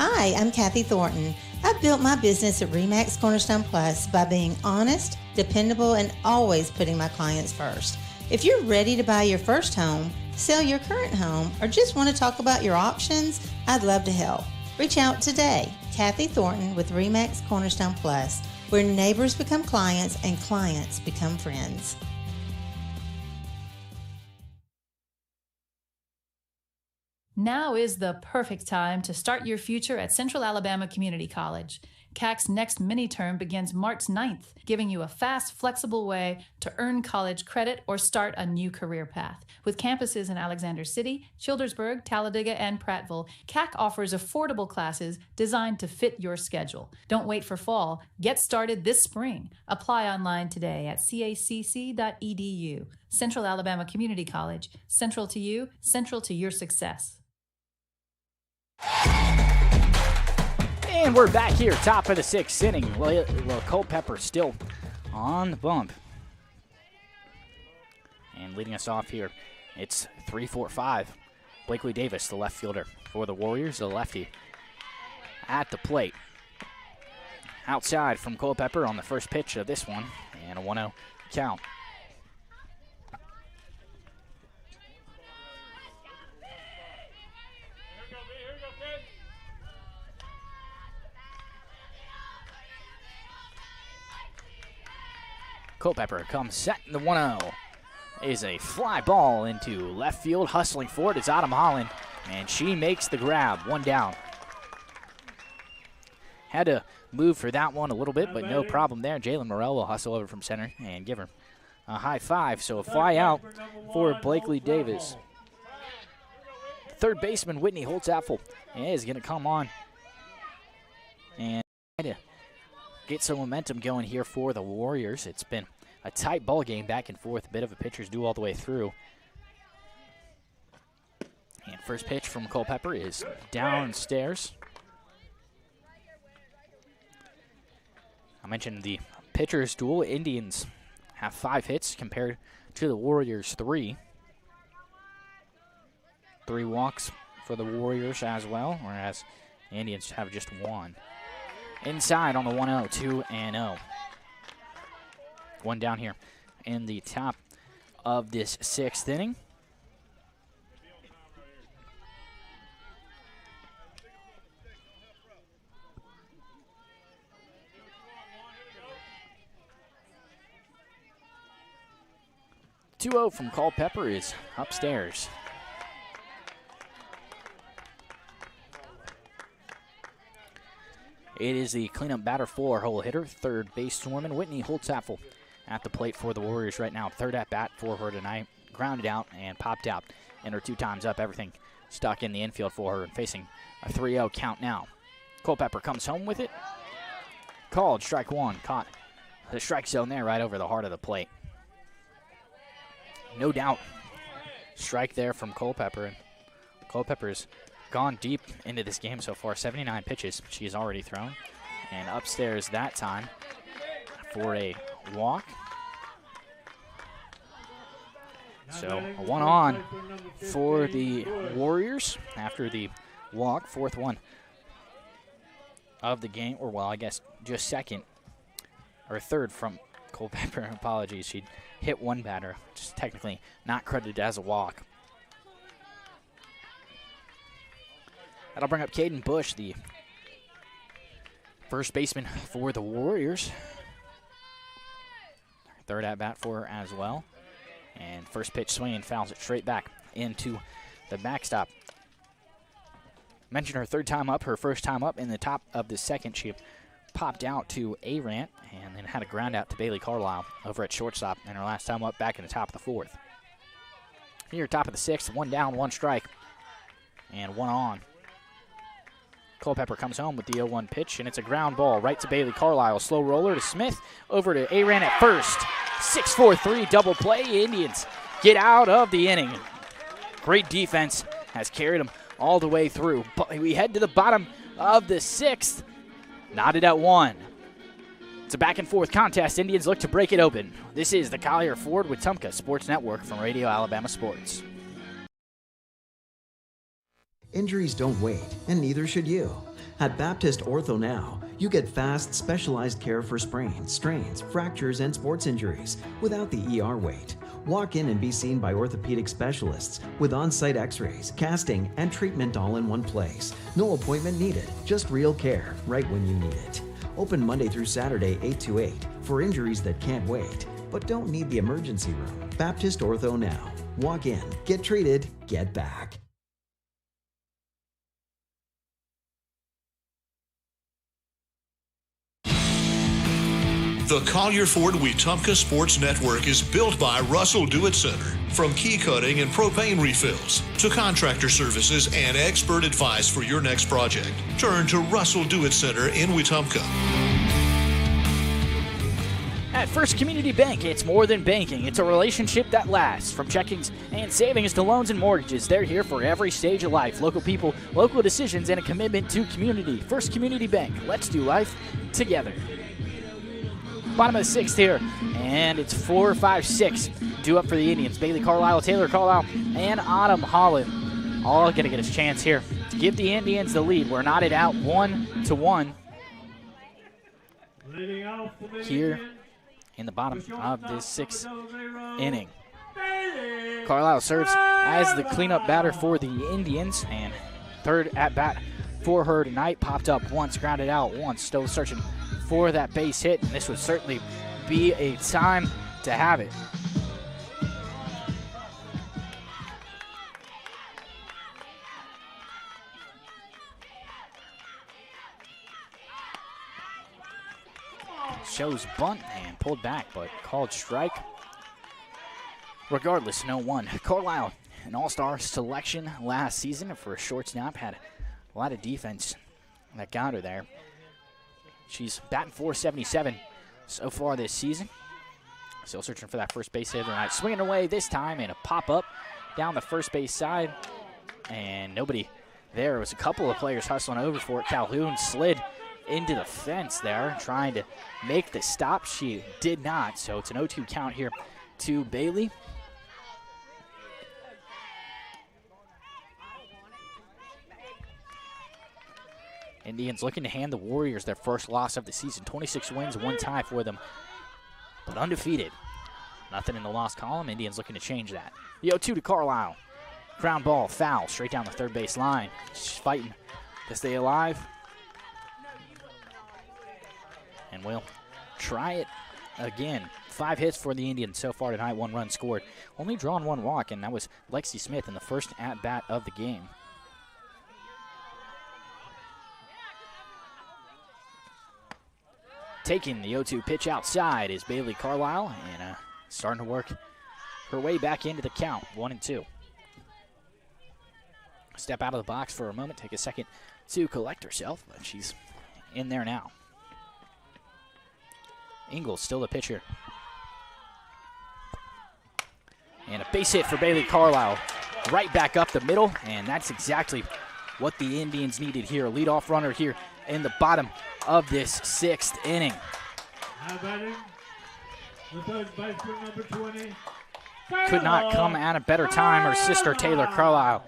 Hi, I'm Kathy Thornton. I've built my business at RE/MAX Cornerstone Plus by being honest, dependable, and always putting my clients first. If you're ready to buy your first home, sell your current home, or just want to talk about your options, I'd love to help. Reach out today. Kathy Thornton with RE/MAX Cornerstone Plus, where neighbors become clients and clients become friends. Now is the perfect time to start your future at Central Alabama Community College. CAC's next mini-term begins March 9th, giving you a fast, flexible way to earn college credit or start a new career path. With campuses in Alexander City, Childersburg, Talladega, and Prattville, CAC offers affordable classes designed to fit your schedule. Don't wait for fall. Get started this spring. Apply online today at cacc.edu. Central Alabama Community College. Central to you, central to your success. And we're back here, top of the 6th inning. Culpepper still on the bump. And leading us off here, it's 3-4-5. Blakely Davis, the left fielder for the Warriors, the lefty at the plate. Outside from Culpepper on the first pitch of this one, and a 1-0 count. Culpepper comes set in the 1-0. Is a fly ball into left field. Hustling for it is Autumn Holland, and she makes the grab. 1 down. Had to move for that one a little bit, but no problem there. Jalen Morrell will hustle over from center and give her a high five. So a fly out for Blakely Davis. Third baseman Whitney Holtzapfel is going to come on and try to get some momentum going here for the Warriors. It's been a tight ball game, back and forth, a bit of a pitcher's duel all the way through. And first pitch from Culpepper is downstairs. I mentioned the pitchers duel. Indians have 5 hits compared to the Warriors 3. 3 walks for the Warriors as well, whereas the Indians have just 1. Inside on the 1-0, 2-0. 1 down here in the top of this 6th inning. From Culpepper is upstairs. It is the cleanup batter, 4-hole hitter, third basewoman Whitney Holtzapfel at the plate for the Warriors right now. Third at bat for her tonight. Grounded out and popped out in her 2 times up. Everything stuck in the infield for her and facing a 3-0 count now. Culpepper comes home with it. Called strike 1. Caught the strike zone there right over the heart of the plate. No doubt. Strike there from Culpepper. And Culpepper's gone deep into this game so far. 79 pitches she has already thrown. And upstairs that time for a walk. So a 1 on for the Warriors after the walk. 4th one of the game. Or, well, I guess just 2nd or 3rd from Culpepper. Apologies. She hit 1 batter, which is technically not credited as a walk. That'll bring up Caden Bush, the first baseman for the Warriors. 3rd at bat for her as well. And first pitch swinging, fouls it straight back into the backstop. Mentioned her 3rd time up, her 1st time up in the top of the 2nd. She popped out to Arant and then had a ground out to Bailey Carlisle over at shortstop. And her last time up back in the top of the 4th. Here, top of the 6th, 1 down, 1 strike, and 1 on. Culpepper comes home with the 0-1 pitch, and it's a ground ball right to Bailey Carlisle. Slow roller to Smith, over to Arant at first. 6-4-3 double play. Indians get out of the inning. Great defense has carried them all the way through. But we head to the bottom of the 6th. Knotted at 1. It's a back and forth contest. Indians look to break it open. This is the Collier Ford Wetumpka Sports Network from Radio Alabama Sports. Injuries don't wait, and neither should you. At Baptist Ortho Now, you get fast, specialized care for sprains, strains, fractures, and sports injuries without the ER wait. Walk in and be seen by orthopedic specialists with on-site x-rays, casting, and treatment all in one place. No appointment needed, just real care right when you need it. Open Monday through Saturday, 8 to 8 for injuries that can't wait, but don't need the emergency room. Baptist Ortho Now. Walk in, get treated, get back. The Collier Ford Wetumpka Sports Network is built by Russell Do-It Center. From key cutting and propane refills to contractor services and expert advice for your next project, turn to Russell Do-It Center in Wetumpka. At First Community Bank, it's more than banking. It's a relationship that lasts. From checkings and savings to loans and mortgages, they're here for every stage of life. Local people, local decisions, and a commitment to community. First Community Bank. Let's do life together. Bottom of the 6th here, and it's 4-5-6 due up for the Indians. Bailey Carlisle, Taylor Carlisle, and Autumn Holland all going to get his chance here to give the Indians the lead. We're knotted out 1-1 here in the bottom of this 6th inning. Carlisle serves as the cleanup batter for the Indians, and 3rd at bat for her tonight. Popped up once, grounded out once, still searching for that base hit, and this would certainly be a time to have it. Shows bunt and pulled back, but called strike. Regardless, no 1. Carlisle, an all-star selection last season for a short snap, had a lot of defense that got her there. She's batting .477 so far this season. Still searching for that first base hit tonight. Swinging away this time, and a pop-up down the first base side. And nobody there. It was a couple of players hustling over for it. Calhoun slid into the fence there, trying to make the stop. She did not, so it's an 0-2 count here to Bailey. Indians looking to hand the Warriors their first loss of the season. 26 wins, 1 tie for them, but undefeated. Nothing in the loss column. Indians looking to change that. The 0-2 to Carlisle. Ground ball, foul, straight down the third base line. She's fighting to stay alive. And we'll try it again. 5 hits for the Indians so far tonight, 1 run scored. Only drawn 1 walk, and that was Lexi Smith in the first at-bat of the game. Taking the 0-2 pitch outside is Bailey Carlisle, and starting to work her way back into the count, 1-2. Step out of the box for a moment, take a second to collect herself, but she's in there now. Ingles still the pitcher. And a base hit for Bailey Carlisle, right back up the middle, and that's exactly what the Indians needed here. A leadoff runner here in the bottom of this 6th inning. Now batting, the third baseman, number 20. Could not come at a better time. Her sister, Taylor Carlisle,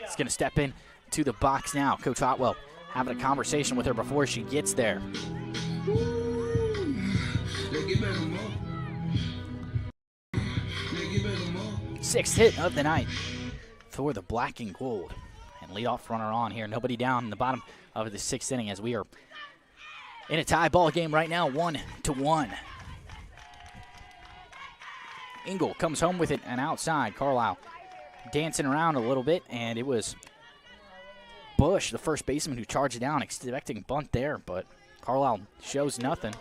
is going to step in to the box now. Coach Otwell having a conversation with her before she gets there. 6th hit of the night for the black and gold. And leadoff runner on here. Nobody down in the bottom of the 6th inning as we are in a tie ball game right now, 1-1. Ingle comes home with it and outside. Carlisle dancing around a little bit, and it was Bush, the first baseman, who charged it down, expecting bunt there, but Carlisle shows nothing.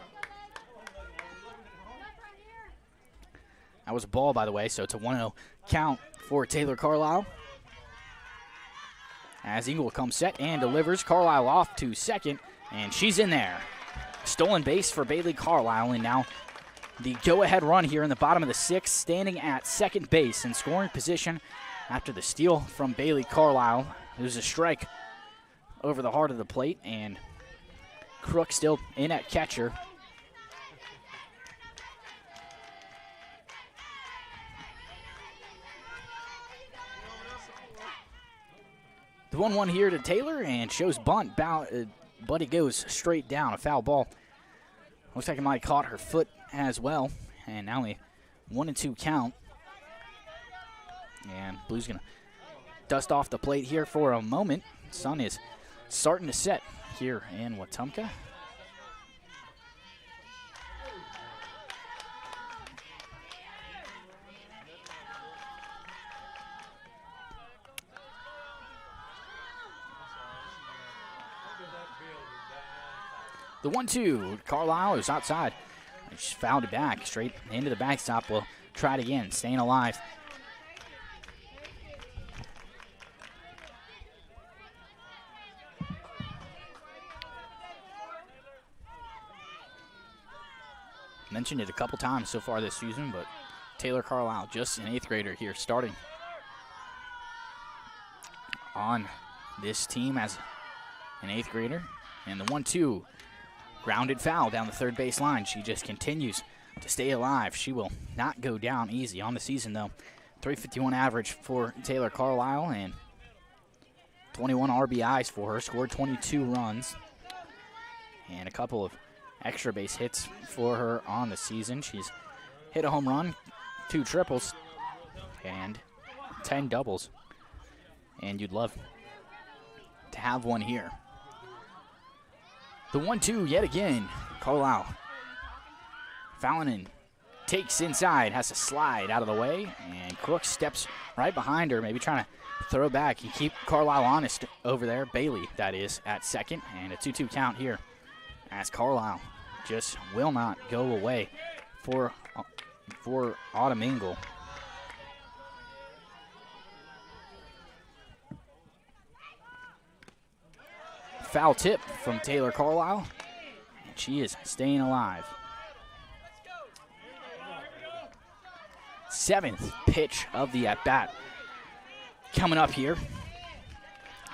That was a ball, by the way, so it's a 1-0 count for Taylor Carlisle. As Ingle comes set and delivers, Carlisle off to second, and she's in there. Stolen base for Bailey Carlisle, and now the go-ahead run here in the bottom of the 6th, standing at second base in scoring position after the steal from Bailey Carlisle. There's a strike over the heart of the plate, and Crook still in at catcher. The 1-1 here to Taylor, and shows bunt, but it goes straight down, a foul ball. Looks like it might have caught her foot as well, and now a 1-2 count. And Blue's going to dust off the plate here for a moment. Sun is starting to set here in Wetumpka. The 1-2, Carlisle is outside. She fouled it back, straight into the backstop. We'll try it again, staying alive. Mentioned it a couple times so far this season, but Taylor Carlisle, just an 8th grader here, starting on this team as an 8th grader. And the 1-2. Grounded foul down the third base line. She just continues to stay alive. She will not go down easy on the season, though. 351 average for Taylor Carlisle and 21 RBIs for her. Scored 22 runs and a couple of extra base hits for her on the season. She's hit a home run, 2 triples, and 10 doubles. And you'd love to have one here. The 1-2 yet again. Carlisle. Fallon takes inside, has to slide out of the way, and Crook steps right behind her, maybe trying to throw back. You keep Carlisle honest over there. Bailey, that is, at second, and a 2-2 count here as Carlisle just will not go away for Autumn Ingle. Foul tip from Taylor Carlisle, and she is staying alive. 7th pitch of the at-bat coming up here.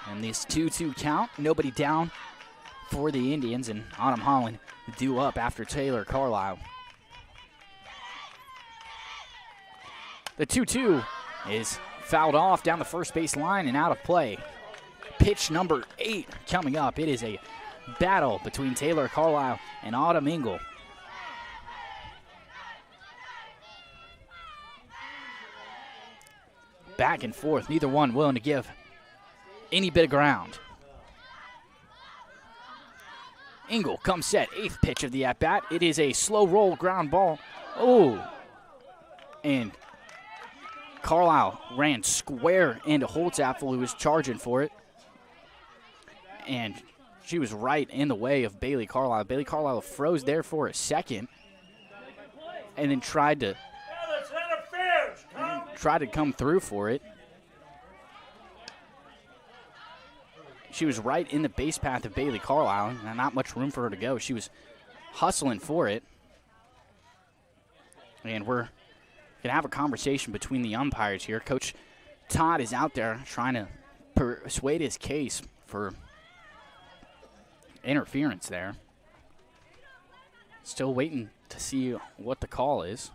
And this 2-2 count, nobody down for the Indians, and Autumn Holland due up after Taylor Carlisle. The 2-2 is fouled off down the first base line and out of play. Pitch number 8 coming up. It is a battle between Taylor Carlisle and Autumn Engel. Back and forth, neither one willing to give any bit of ground. Engel comes set, 8th pitch of the at-bat. It is a slow roll ground ball. Oh, and Carlisle ran square into Holtzapfel, who was charging for it. And she was right in the way of Bailey Carlisle. Bailey Carlisle froze there for a second and then tried to come through for it. She was right in the base path of Bailey Carlisle. Not much room for her to go. She was hustling for it. And we're going to have a conversation between the umpires here. Coach Todd is out there trying to persuade his case for interference there. Still waiting to see what the call is.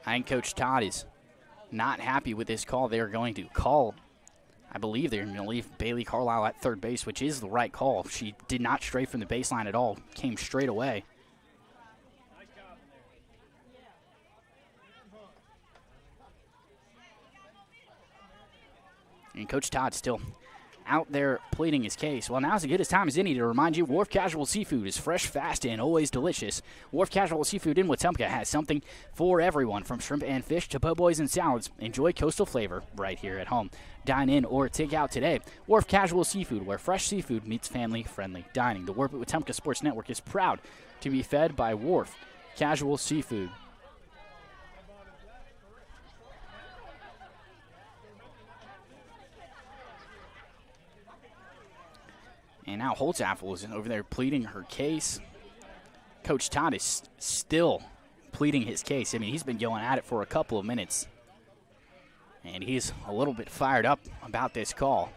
I think Coach Todd is not happy with this call. They're going to call, I believe they're going to leave Bailey Carlisle at third base, which is the right call. She did not stray from the baseline at all, came straight away. And Coach Todd still out there pleading his case. Well, now's as good a time as any to remind you Wharf Casual Seafood is fresh, fast, and always delicious. Wharf Casual Seafood in Wetumpka has something for everyone, from shrimp and fish to po' boys and salads. Enjoy coastal flavor right here at home. Dine in or take out today. Wharf Casual Seafood, where fresh seafood meets family-friendly dining. The Wharf at Wetumpka Sports Network is proud to be fed by Wharf Casual Seafood. And now Holtzapfel is over there pleading her case. Coach Todd is still pleading his case. I mean, he's been going at it for a couple of minutes. And he's a little bit fired up about this call.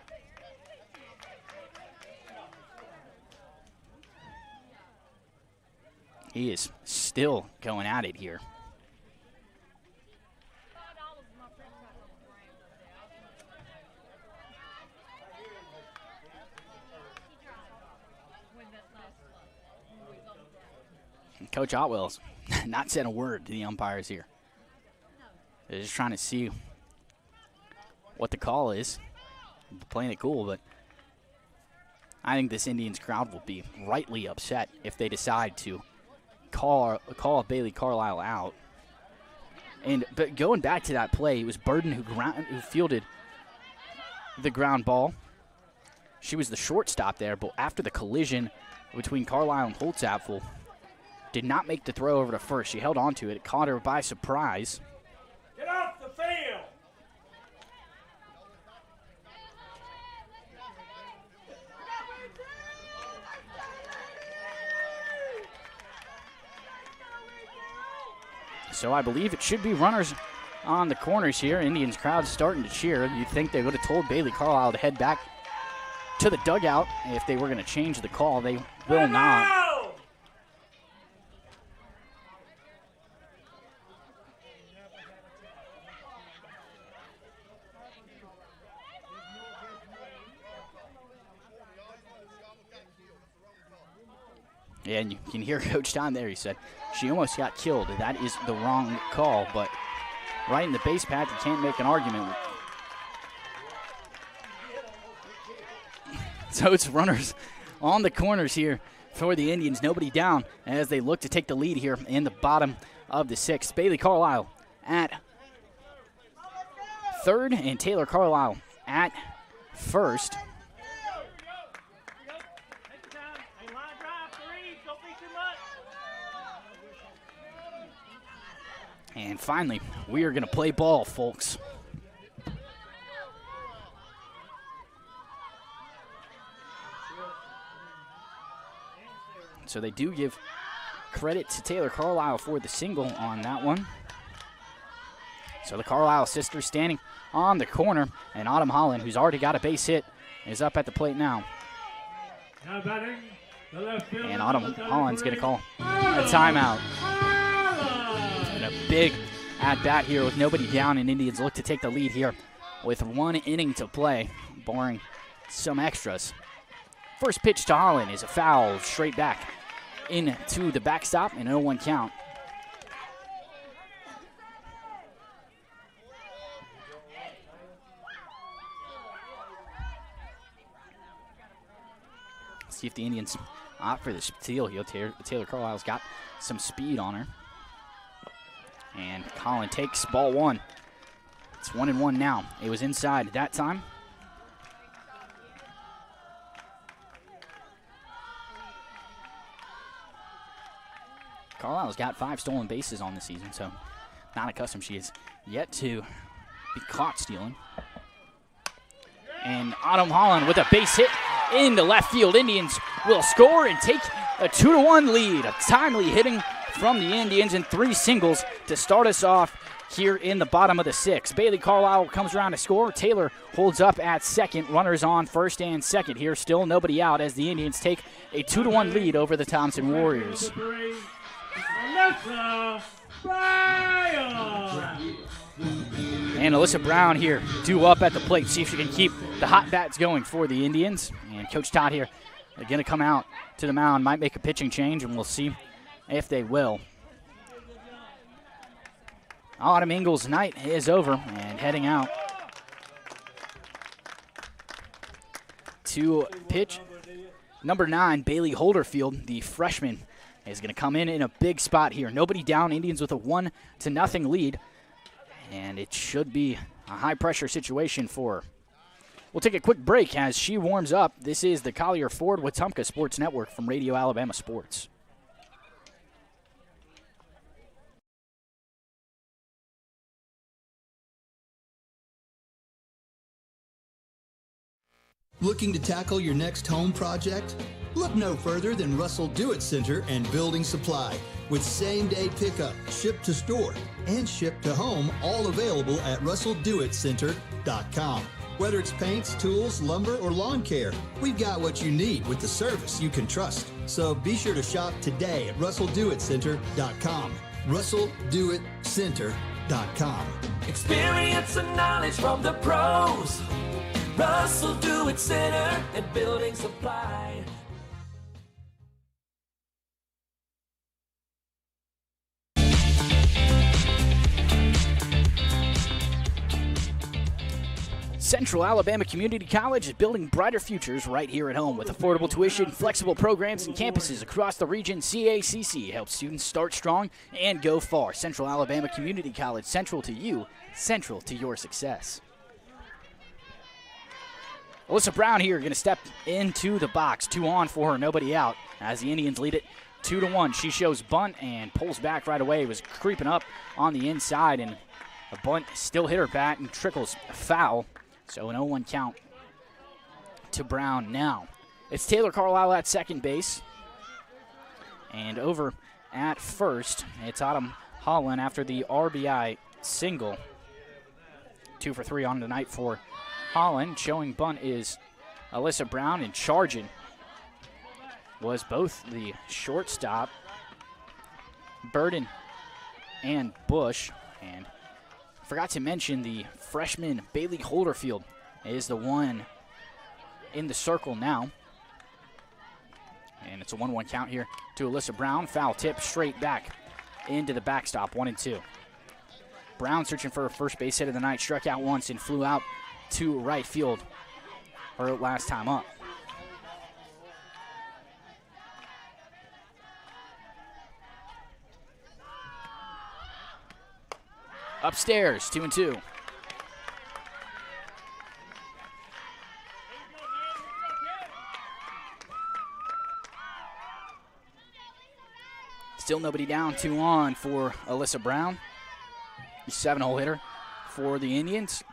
He is still going at it here. Coach Otwell's not said a word to the umpires here. They're just trying to see what the call is. Playing it cool, but I think this Indians crowd will be rightly upset if they decide to call Bailey Carlisle out. But going back to that play, it was Burden who fielded the ground ball. She was the shortstop there, but after the collision between Carlisle and Holtzapfel, did not make the throw over to first. She held on to it. It caught her by surprise. Get off the field! So I believe it should be runners on the corners here. Indians crowd starting to cheer. You'd think they would have told Bailey Carlisle to head back to the dugout if they were going to change the call. They will not. Yeah, and you can hear Coach Don there. He said, she almost got killed. That is the wrong call, but right in the base path, you can't make an argument. So it's runners on the corners here for the Indians. Nobody down as they look to take the lead here in the bottom of the sixth. Bailey Carlisle at third and Taylor Carlisle at first. And finally, we are going to play ball, folks. So they do give credit to Taylor Carlisle for the single on that one. So the Carlisle sisters standing on the corner, and Autumn Holland, who's already got a base hit, is up at the plate now. Now batting, the left fielder, And Autumn Holland's going to call a timeout. And a big at-bat here with nobody down, and Indians look to take the lead here with 1 inning to play, barring some extras. First pitch to Holland is a foul straight back into the backstop, and 0-1 count. See if the Indians opt for the steal here. Taylor Carlisle's got some speed on her. And Colin takes ball 1. It's 1-1 now. It was inside that time. Carlisle's got 5 stolen bases on the season, so not accustomed. She is yet to be caught stealing. And Autumn Holland with a base hit into left field. Indians will score and take a 2-1 lead. A timely hitting from the Indians and 3 singles to start us off here in the bottom of the 6th. Bailey Carlisle comes around to score. Taylor holds up at second. Runners on first and second here. Still nobody out as the Indians take a 2-1 lead over the Thompson Warriors. And Alyssa Brown here due up at the plate. See if she can keep the hot bats going for the Indians. And Coach Todd here going to come out to the mound. Might make a pitching change, and we'll see if they will. Autumn Ingles' night is over and heading out to pitch. Number 9, Bailey Holderfield, the freshman, is going to come in a big spot here. Nobody down. Indians with a 1-0 lead. And it should be a high-pressure situation for her. We'll take a quick break as she warms up. This is the Collier Ford Wetumpka Sports Network from Radio Alabama Sports. Looking to tackle your next home project? Look no further than Russell Do-It Center and Building Supply, with same-day pickup, ship to store, and ship to home, all available at russelldoitcenter.com. Whether it's paints, tools, lumber, or lawn care, we've got what you need with the service you can trust. So be sure to shop today at russelldoitcenter.com. russelldoitcenter.com. Experience and knowledge from the pros. Russell Do-It Center and Building Supply. Central Alabama Community College is building brighter futures right here at home. With affordable tuition, flexible programs, and campuses across the region, CACC helps students start strong and go far. Central Alabama Community College, central to you, central to your success. Alyssa Brown here going to step into the box. 2 on for her, nobody out, as the Indians lead it 2-1. She shows bunt and pulls back right away. It was creeping up on the inside, and a bunt still hit her bat and trickles foul. So an 0-1 count to Brown now. It's Taylor Carlisle at second base. And over at first, it's Autumn Holland after the RBI single. 2 for 3 on the night for Holland. Showing bunt is Alyssa Brown, and charging was both the shortstop, Burden and Bush. And forgot to mention the freshman Bailey Holderfield is the one in the circle now. And it's a 1-1 count here to Alyssa Brown. Foul tip straight back into the backstop, 1-2. Brown searching for her first base hit of the night, struck out once and flew out to right field her last time up. Upstairs, 2-2. Still nobody down, 2 on for Alyssa Brown. 7-hole hitter for the Indians.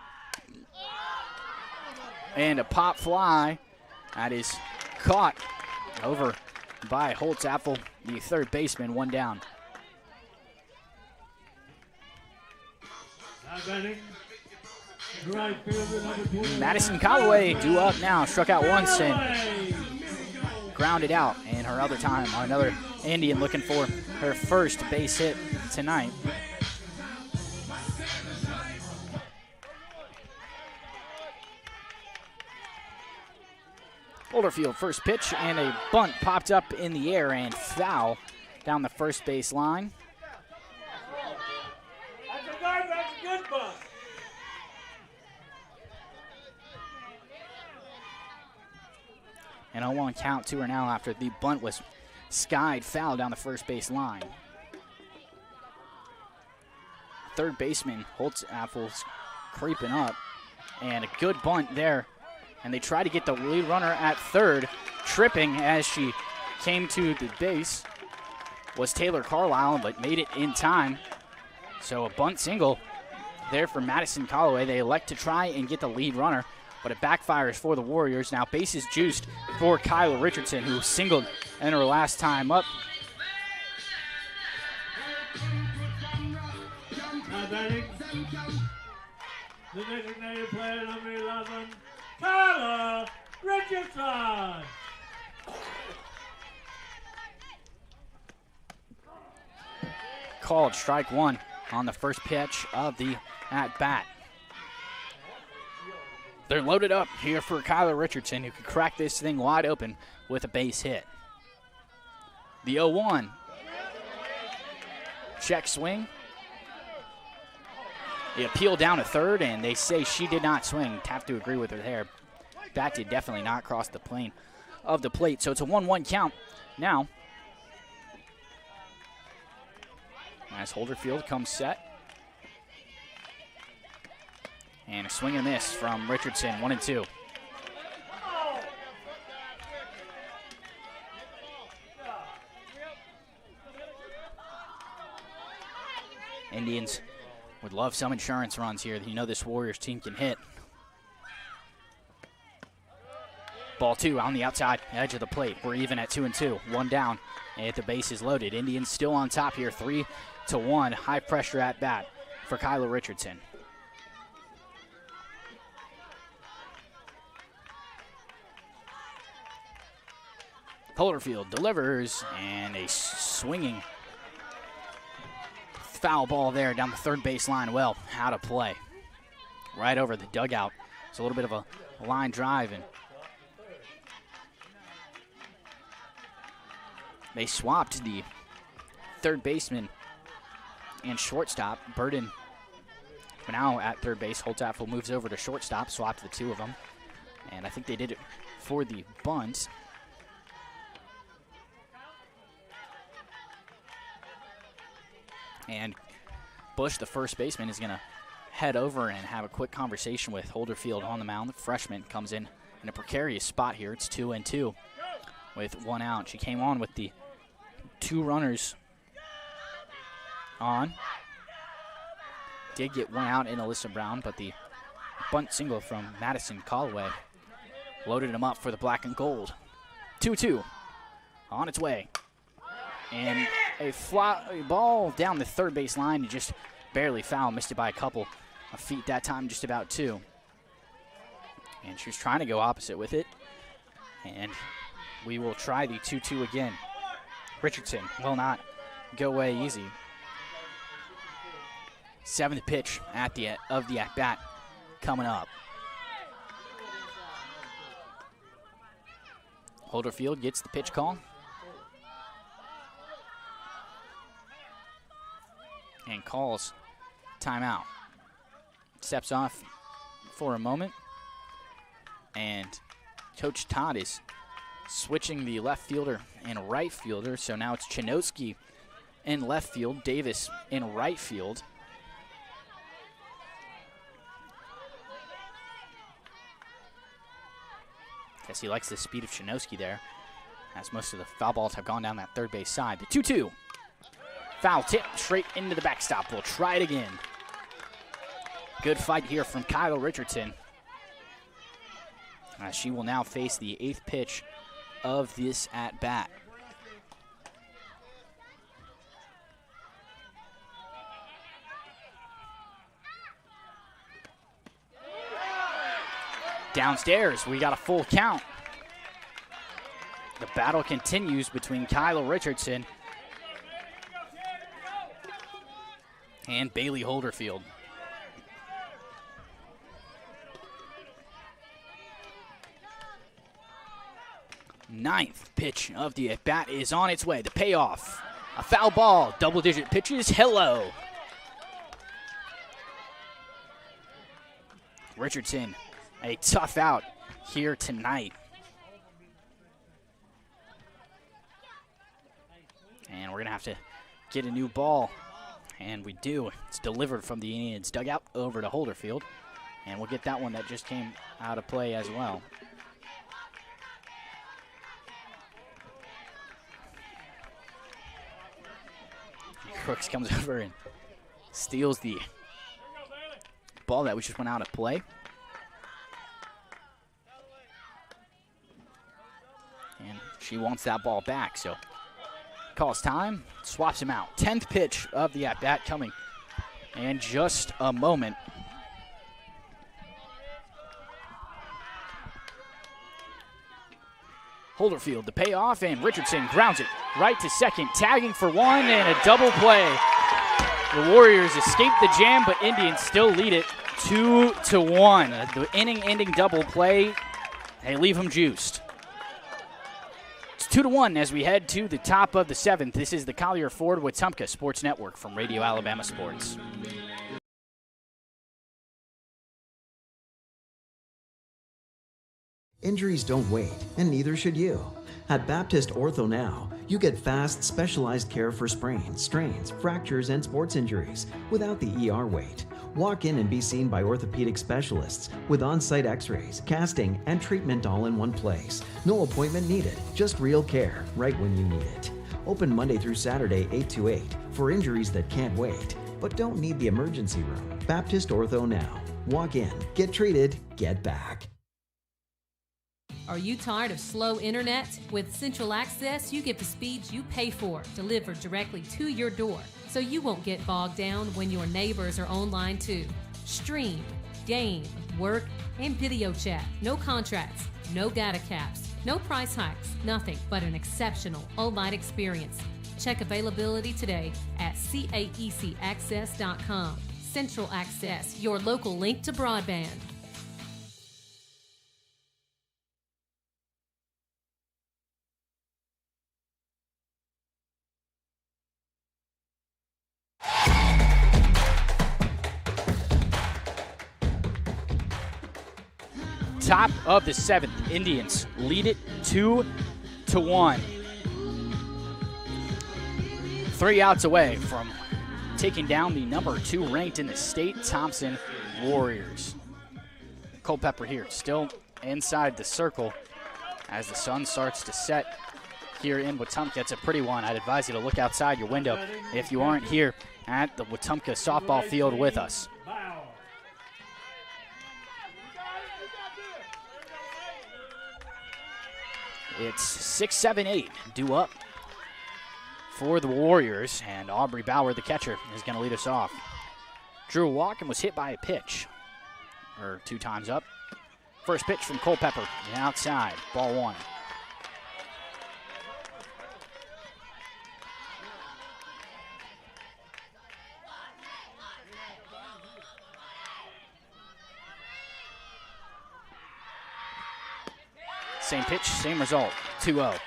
And a pop fly that is caught over by Holtzapfel, the third baseman, one down. Right fielder number 21. Madison Callaway due up now, struck out once and grounded out. And her other time, another Indian looking for her first base hit tonight. Holderfield, first pitch, and a bunt popped up in the air and foul down the first base line. That's a good bunt. And 0-1 count to her now after the bunt was skied foul down the first base line. Third baseman Holtzapfel's creeping up, and a good bunt there. And they try to get the lead runner at third, tripping as she came to the base. Was Taylor Carlisle, but made it in time. So a bunt single there for Madison Callaway. They elect to try and get the lead runner, but it backfires for the Warriors. Now bases juiced for Kyla Richardson, who singled in her last time up. Now batting, the designated player number 11, Kyla Richardson. Called strike one on the first pitch of the at-bat. They're loaded up here for Kyla Richardson, who could crack this thing wide open with a base hit. The 0-1. Check swing. The appeal down to third, and they say she did not swing. Have to agree with her there. Bat did definitely not cross the plane of the plate, so it's a 1-1 count now. As Holderfield comes set. And a swing and a miss from Richardson, 1-2. Indians would love some insurance runs here. You know this Warriors team can hit. Ball two on the outside edge of the plate. We're even at 2-2. One down and the base is loaded. Indians still on top here, 3-1. High pressure at bat for Kyla Richardson. Holderfield delivers, and a swinging foul ball there down the third base line. Well, out of play. Right over the dugout. It's a little bit of a line drive, and they swapped the third baseman and shortstop. Burden now at third base. Holtzapfel moves over to shortstop, swapped the two of them. And I think they did it for the bunt. And Bush, the first baseman, is going to head over and have a quick conversation with Holderfield on the mound. The freshman comes in a precarious spot here. It's 2-2 with one out. She came on with the two runners on. Did get one out in Alyssa Brown, but the bunt single from Madison Callaway loaded him up for the black and gold. 2-2 on its way. And a fly ball down the third base line, just barely foul, missed it by a couple of feet that time, just about two. And she was trying to go opposite with it. And we will try the 2-2 again. Richardson will not go away easy. Seventh pitch of the at-bat coming up. Holderfield gets the pitch call. And calls timeout. Steps off for a moment. And Coach Todd is switching the left fielder and right fielder. So now it's Chinoski in left field, Davis in right field. Guess he likes the speed of Chinoski there, as most of the foul balls have gone down that third base side. The 2-2. Foul tip straight into the backstop. We'll try it again. Good fight here from Kyla Richardson. She will now face the eighth pitch of this at-bat. Downstairs, we got a full count. The battle continues between Kyla Richardson and Bailey Holderfield. Ninth pitch of the at-bat is on its way. The payoff. A foul ball. Double-digit pitches. Hello. Richardson, a tough out here tonight. And we're going to have to get a new ball. And we do. It's delivered from the Indians dugout over to Holderfield. And we'll get that one that just came out of play as well. Crooks comes over and steals the ball that we just went out of play. And she wants that ball back, so calls time, swaps him out. 10th pitch of the at-bat coming in just a moment. Holderfield, the payoff, and Richardson grounds it right to second, tagging for one, and a double play. The Warriors escape the jam, but Indians still lead it 2-1. The inning-ending double play, they leave them juiced. It's 2-1 as we head to the top of the 7th. This is the Collier Ford Wetumpka Sports Network from Radio Alabama Sports. Injuries don't wait, and neither should you. At Baptist Ortho Now, you get fast, specialized care for sprains, strains, fractures, and sports injuries without the ER wait. Walk in and be seen by orthopedic specialists with on-site x-rays, casting, and treatment all in one place. No appointment needed, just real care right when you need it. Open Monday through Saturday, 8 to 8 for injuries that can't wait, but don't need the emergency room. Baptist Ortho Now. Walk in, get treated, get back. Are you tired of slow internet? With Central Access, you get the speeds you pay for delivered directly to your door, so you won't get bogged down when your neighbors are online too. Stream, game, work, and video chat. No contracts, no data caps, no price hikes, nothing but an exceptional all-night experience. Check availability today at caecaccess.com. Central Access, your local link to broadband. Top of the 7th, Indians lead it 2-1. 3 outs away from taking down the number 2 ranked in the state, Thompson Warriors. Culpepper here, still inside the circle as the sun starts to set here in Wetumpka. It's a pretty one. I'd advise you to look outside your window if you aren't here at the Wetumpka softball field with us. It's 6, 7, 8 due up for the Warriors, and Aubrey Bauer, the catcher, is going to lead us off. Drew a walk and was hit by a pitch, or 2 times up. First pitch from Culpepper, outside, ball 1. Same pitch, same result, 2-0.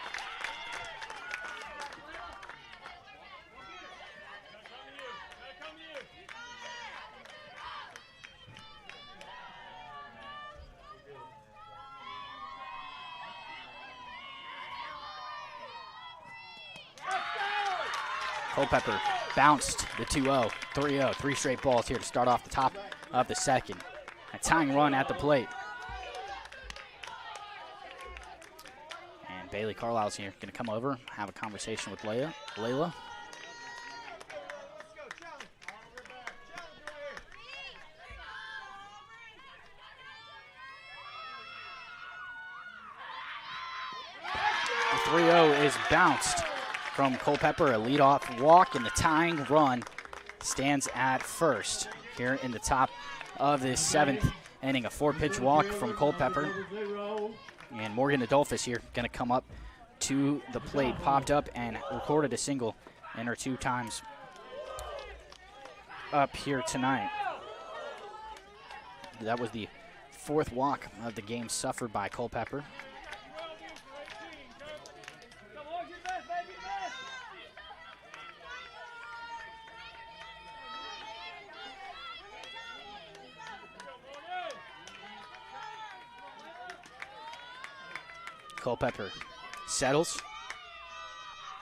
Culpepper bounced the 2-0, 3-0, 3 straight balls here to start off the top of the 2nd. A tying run at the plate. Bailey Carlisle's here, going to come over, have a conversation with Layla. The 3-0 is bounced from Culpepper, a leadoff walk, and the tying run stands at first here in the top of this 7th ending a 4-pitch walk from Culpepper. And Morgan Adolphus here going to come up to the plate, popped up and recorded a single in her 2 times up here tonight. That was the 4th walk of the game suffered by Culpepper. Culpepper settles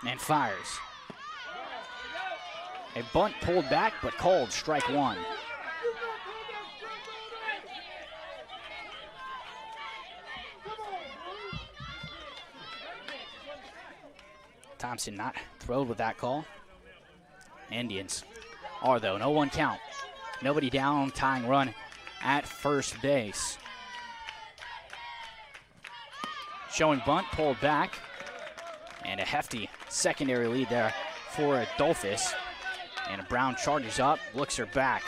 and fires. A bunt pulled back, but called strike 1. Thompson not thrilled with that call. Indians are, though. No 1 count. Nobody down, tying run at first base. Showing bunt, pulled back, and a hefty secondary lead there for Adolphus. And Brown charges up, looks her back.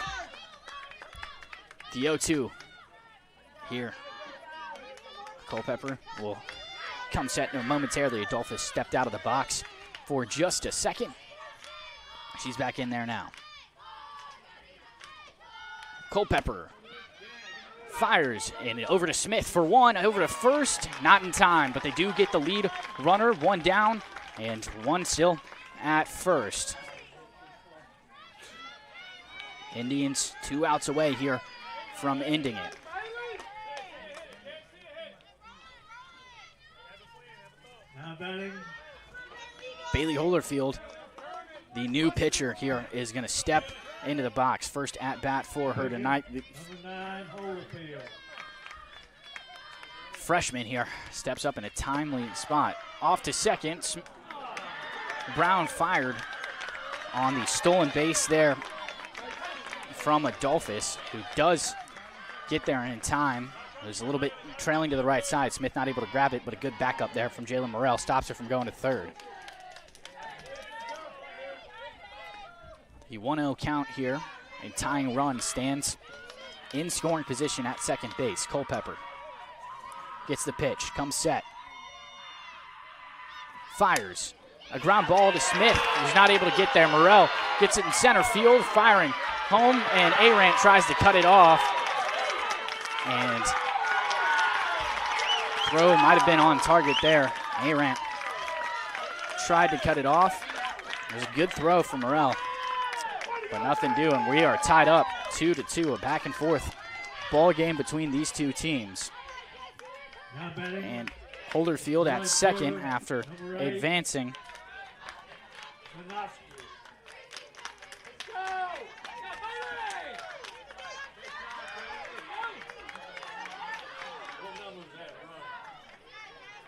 The 0-2 here. Culpepper will come set momentarily. Adolphus stepped out of the box for just a second. She's back in there now. Culpepper fires, and over to Smith for 1, over to first, not in time, but they do get the lead runner, 1 down, and 1 still at first. Indians 2 outs away here from ending it. Now batting. Bailey Holerfield, the new pitcher here, is going to step into the box. First at bat for her tonight. Number 9, Holyfield. Freshman here steps up in a timely spot. Off to second. Brown fired on the stolen base there from Adolphus, who does get there in time. It was a little bit trailing to the right side. Smith not able to grab it, but a good backup there from Jalen Morrell stops her from going to third. The 1-0 count here, a tying run stands in scoring position at second base. Culpepper gets the pitch, comes set, fires. A ground ball to Smith, who's not able to get there. Morrell gets it in center field, firing home, and Arant tries to cut it off. And throw might have been on target there. Arant tried to cut it off. It was a good throw from Morrell, but nothing doing. We are tied up 2-2, a back and forth ball game between these 2 teams. And Holerfield at second after advancing.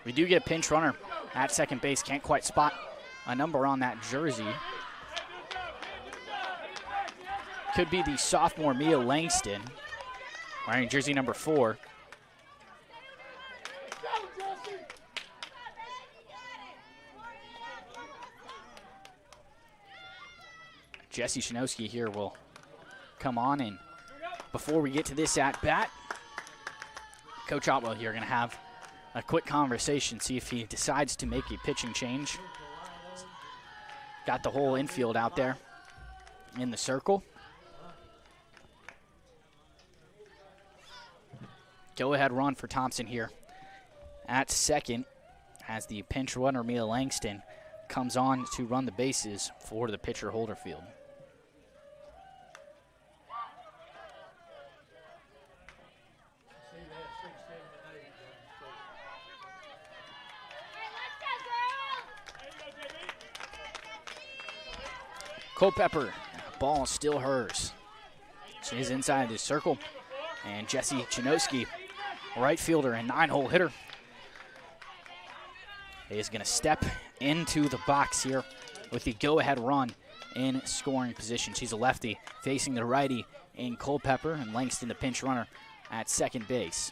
We do get a pinch runner at second base. Can't quite spot a number on that jersey. Could be the sophomore Mia Langston, wearing jersey number 4. Jesse Shinowski here will come on, and before we get to this at-bat, Coach Otwell here going to have a quick conversation, see if he decides to make a pitching change. Got the whole infield out there in the circle. Go-ahead run for Thompson here at second as the pinch runner, Mia Langston, comes on to run the bases for the pitcher, Holerfield. Culpepper, ball still hers. She's inside the circle, and Jesse Chinowski, right fielder and 9-hole hitter, is going to step into the box here with the go-ahead run in scoring position. She's a lefty facing the righty in Culpepper, and Langston the pinch runner at second base.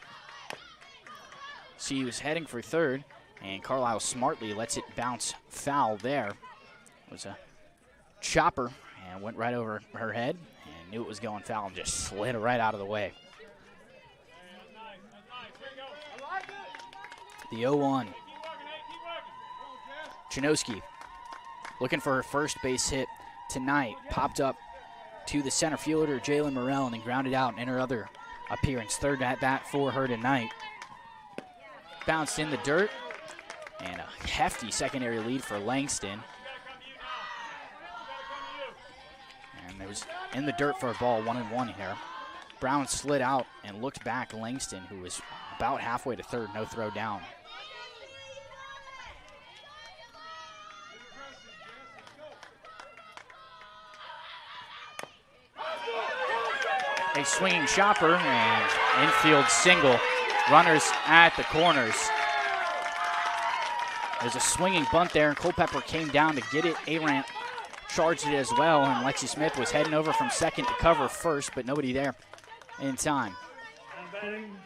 She was heading for third, and Carlisle smartly lets it bounce foul there. It was a chopper and went right over her head and knew it was going foul and just slid it right out of the way. The 0-1. Chinoski looking for her first base hit tonight. Popped up to the center fielder, Jalen Morrell, and then grounded out in her other appearance. Third at bat for her tonight. Bounced in the dirt, and a hefty secondary lead for Langston. And it was in the dirt for a ball, 1-1 here. Brown slid out and looked back. Langston, who was about halfway to third, no throw down. A swinging chopper and infield single. Runners at the corners. There's a swinging bunt there, and Culpepper came down to get it. Arant charged it as well, and Lexi Smith was heading over from second to cover first, but nobody there in time. And batting,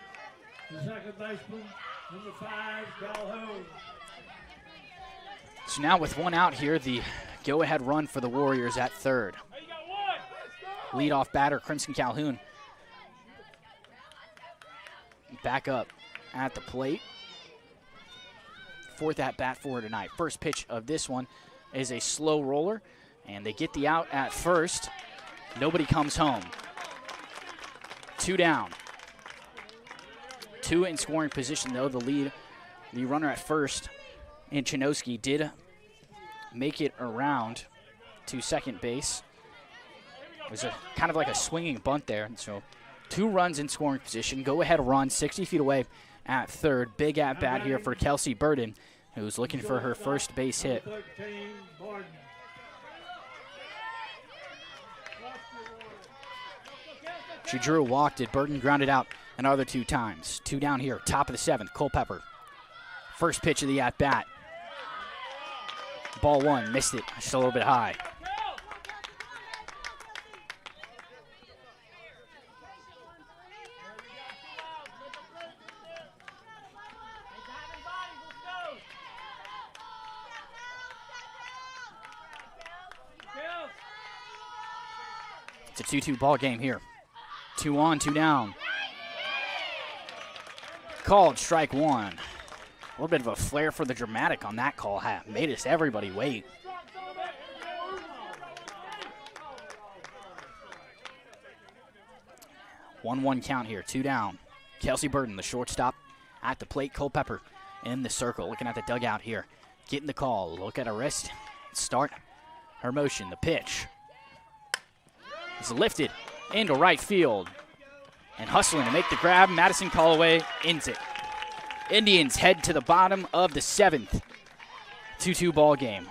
the second baseman, number 5, Calhoun. So now with one out here, the go-ahead run for the Warriors at third. Leadoff batter, Crimson Calhoun. Back up at the plate. Fourth at bat for her tonight. First pitch of this one is a slow roller, and they get the out at first. Nobody comes home. 2 down. 2 in scoring position, though. The runner at first, and Chinoski did make it around to second base. It was kind of like a swinging bunt there. And so 2 runs in scoring position. Go-ahead run 60 feet away at third. Big at-bat here for Kelsey Burden, who's looking for her first base hit. She drew a walk. Did Burden grounded out another 2 times. 2 down here, top of the 7th. Culpepper. First pitch of the at-bat. Ball 1, missed it, just a little bit high. It's a 2-2 ball game here. 2 on, 2 down. Called strike 1. A little bit of a flair for the dramatic on that call. Made us everybody wait. One count here, 2 down. Kelsey Burden, the shortstop, at the plate. Culpepper in the circle, looking at the dugout here. Getting the call, look at her wrist. Start her motion, the pitch. It's lifted into right field. And hustling to make the grab, Madison Callaway ends it. Indians head to the bottom of the 7th. 2-2 ball game.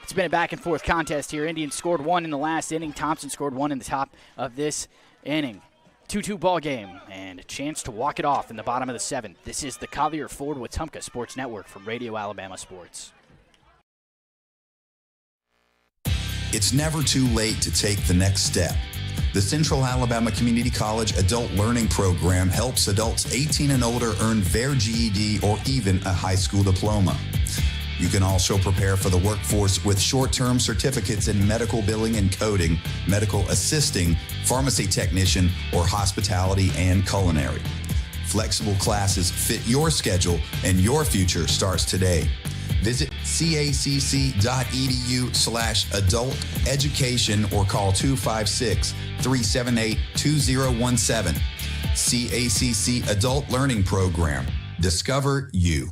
It's been a back-and-forth contest here. Indians scored 1 in the last inning. Thompson scored 1 in the top of this inning. 2-2 ball game and a chance to walk it off in the bottom of the 7th. This is the Collier Ford Wetumpka Sports Network from Radio Alabama Sports. It's never too late to take the next step. The Central Alabama Community College Adult Learning Program helps adults 18 and older earn their GED or even a high school diploma. You can also prepare for the workforce with short-term certificates in medical billing and coding, medical assisting, pharmacy technician, or hospitality and culinary. Flexible classes fit your schedule and your future starts today. Visit cacc.edu/adult education or call 256-378-2017. CACC Adult Learning Program. Discover you.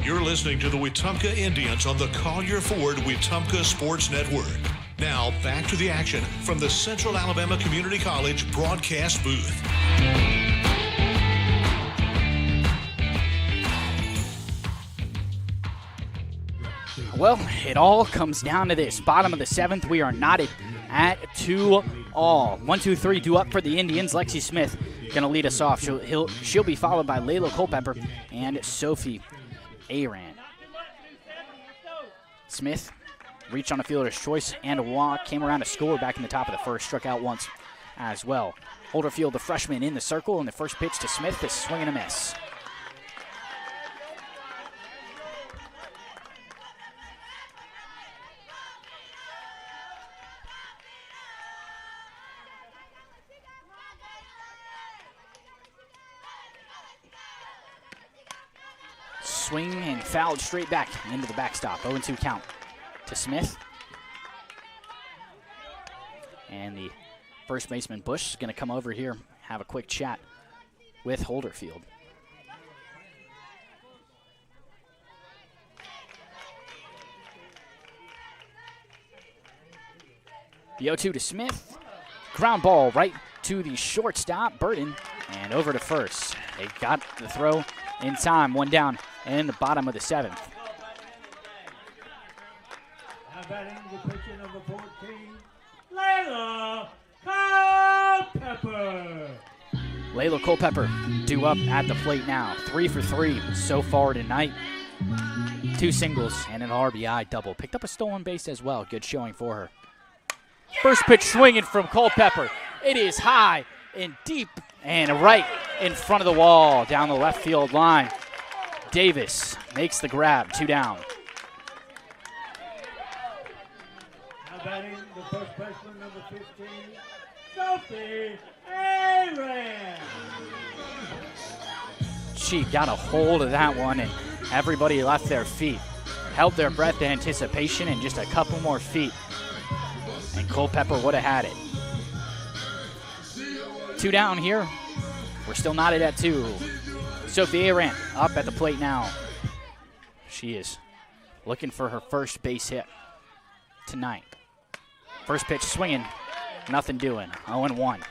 You're listening to the Wetumpka Indians on the Collier Ford Wetumpka Sports Network. Now, back to the action from the Central Alabama Community College broadcast booth. Well, it all comes down to this. Bottom of the 7th, we are knotted at 2-all. 1-2-3 due up for the Indians. Lexi Smith going to lead us off. She'll be followed by Layla Culpepper and Sophie Arant. Smith reached on a fielder's choice and a walk. Came around to score back in the top of the first. Struck out once as well. Holderfield, the freshman, in the circle. And the first pitch to Smith, a swing and a miss. swing and fouled straight back into the backstop. 0-2 count to Smith. And the first baseman, Bush, is going to come over here, have a quick chat with Holderfield. The 0-2 to Smith. Ground ball right to the shortstop, Burden, and over to first. They got the throw in time, one down in the bottom of the 7th. Now batting the pitcher number 14, Layla Culpepper. Layla Culpepper due up at the plate now. 3 for 3 so far tonight. 2 singles and an RBI double. Picked up a stolen base as well. Good showing for her. First pitch swinging from Culpepper. It is high and deep and right in front of the wall down the left field line. Davis makes the grab, 2 down. Now batting the first baseman number 15, Sophie Aaron. She got a hold of that one, and everybody left their feet. Held their breath in anticipation, and just a couple more feet, and Culpepper would have had it. 2 down here. We're still knotted at 2. Sophie Aaron up at the plate now. She is looking for her first base hit tonight. First pitch swinging, nothing doing. 0-1.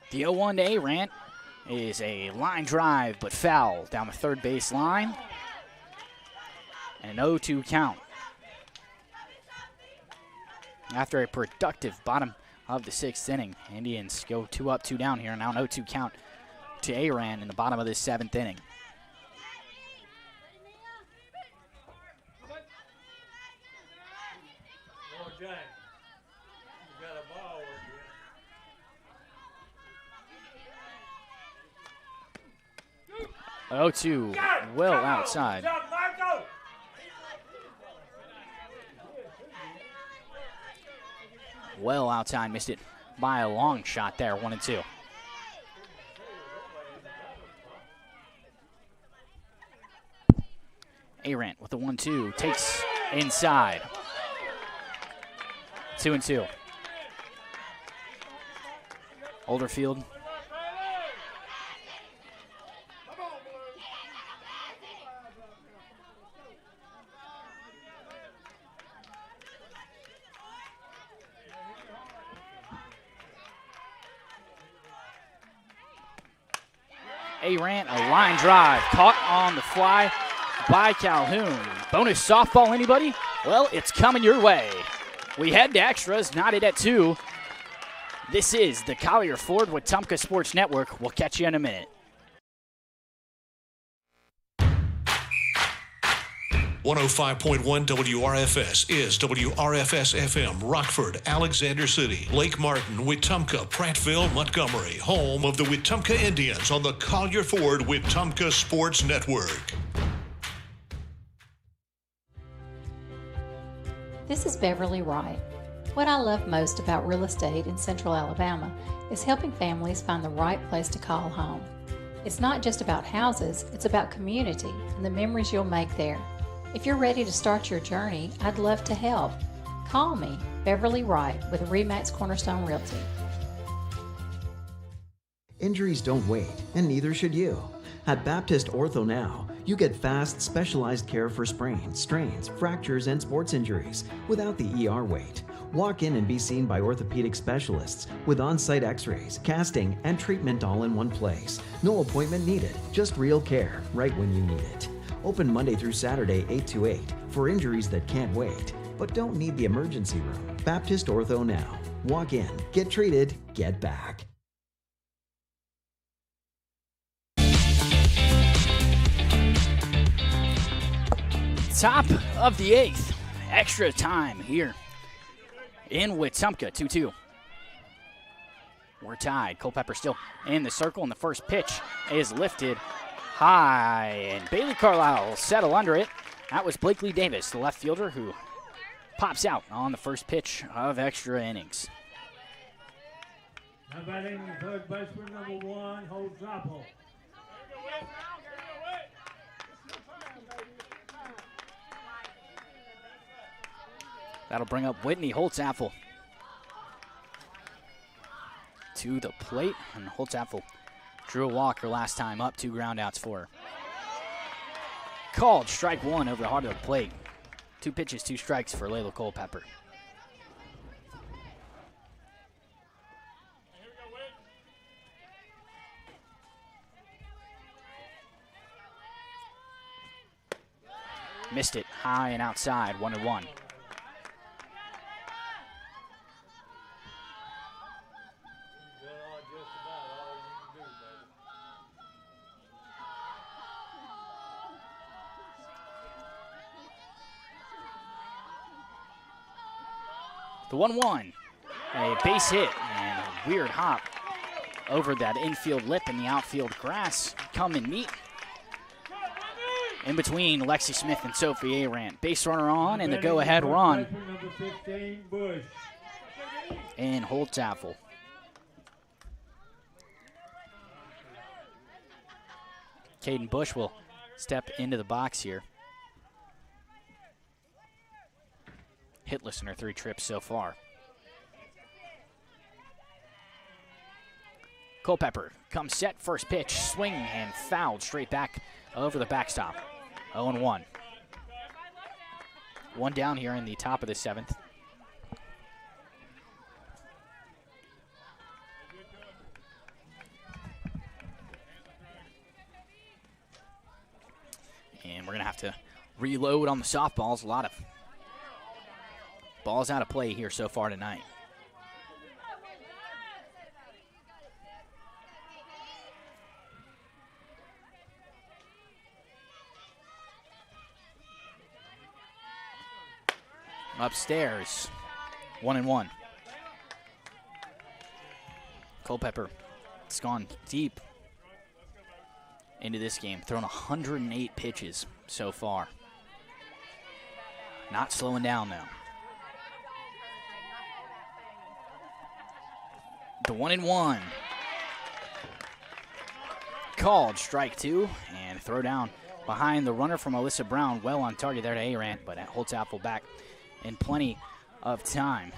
The 0-1 to Aaron is a line drive, but foul down the third base line. And an 0-2 count. After a productive bottom of the 6th inning, Indians go 2 up, 2 down here. Now an 0-2 count to Aaron in the bottom of the 7th inning. Oh, Jack, you got a ball with you. 0-2, well outside. Well outside, missed it by a long shot there, 1-2. Arant with the 1-2, takes inside. 2-2. Holderfield. Arant, a line drive, caught on the fly by Calhoun. Bonus softball, anybody? Well, it's coming your way. We head to extras, knotted at 2. This is the Collier Ford Wetumpka Sports Network. We'll catch you in a minute. 105.1 WRFS is WRFS-FM, Rockford, Alexander City, Lake Martin, Wetumpka, Prattville, Montgomery, home of the Wetumpka Indians on the Collier Ford Wetumpka Sports Network. This is Beverly Wright. What I love most about real estate in Central Alabama is helping families find the right place to call home. It's not just about houses, it's about community and the memories you'll make there. If you're ready to start your journey, I'd love to help. Call me, Beverly Wright, with RE/MAX Cornerstone Realty. Injuries don't wait, and neither should you. At Baptist Ortho Now, you get fast, specialized care for sprains, strains, fractures, and sports injuries without the ER wait. Walk in and be seen by orthopedic specialists with on-site x-rays, casting, and treatment all in one place. No appointment needed, just real care right when you need it. Open Monday through Saturday, 8 to 8, for injuries that can't wait, but don't need the emergency room. Baptist Ortho Now. Walk in, get treated, get back. Top of the 8th, extra time here in Wetumpka, 2-2. We're tied. Culpepper still in the circle, and the first pitch is lifted high, and Bailey Carlisle will settle under it. That was Blakely Davis, the left fielder, who pops out on the first pitch of extra innings. Now batting third baseman number 1, Holtzapfel. That'll bring up Whitney Holtzapfel to the plate, and Holtzapfel drew a walker last time up, 2 groundouts for her. Called strike 1 over the heart of the plate. 2 pitches, 2 strikes for Layla Culpepper. Missed it high and outside, 1-1. The 1-1, a base hit and a weird hop over that infield lip in the outfield grass. Come and meet in between Lexi Smith and Sophie Arant. Base runner on and the go-ahead run. And Holtzapfel. Caden Bush will step into the box here. Hitless in her 3 trips so far. Culpepper comes set, first pitch, swing and fouled straight back over the backstop. 0-1. 1 down here in the top of the 7th. And we're going to have to reload on the softballs. A lot of balls out of play here so far tonight. Upstairs, 1-1. Culpepper has gone deep into this game, thrown 108 pitches so far. Not slowing down though. The 1-1. Called strike 2 and throw down behind the runner from Alyssa Brown. Well on target there to Arant, but Holtzapfel back in plenty of time.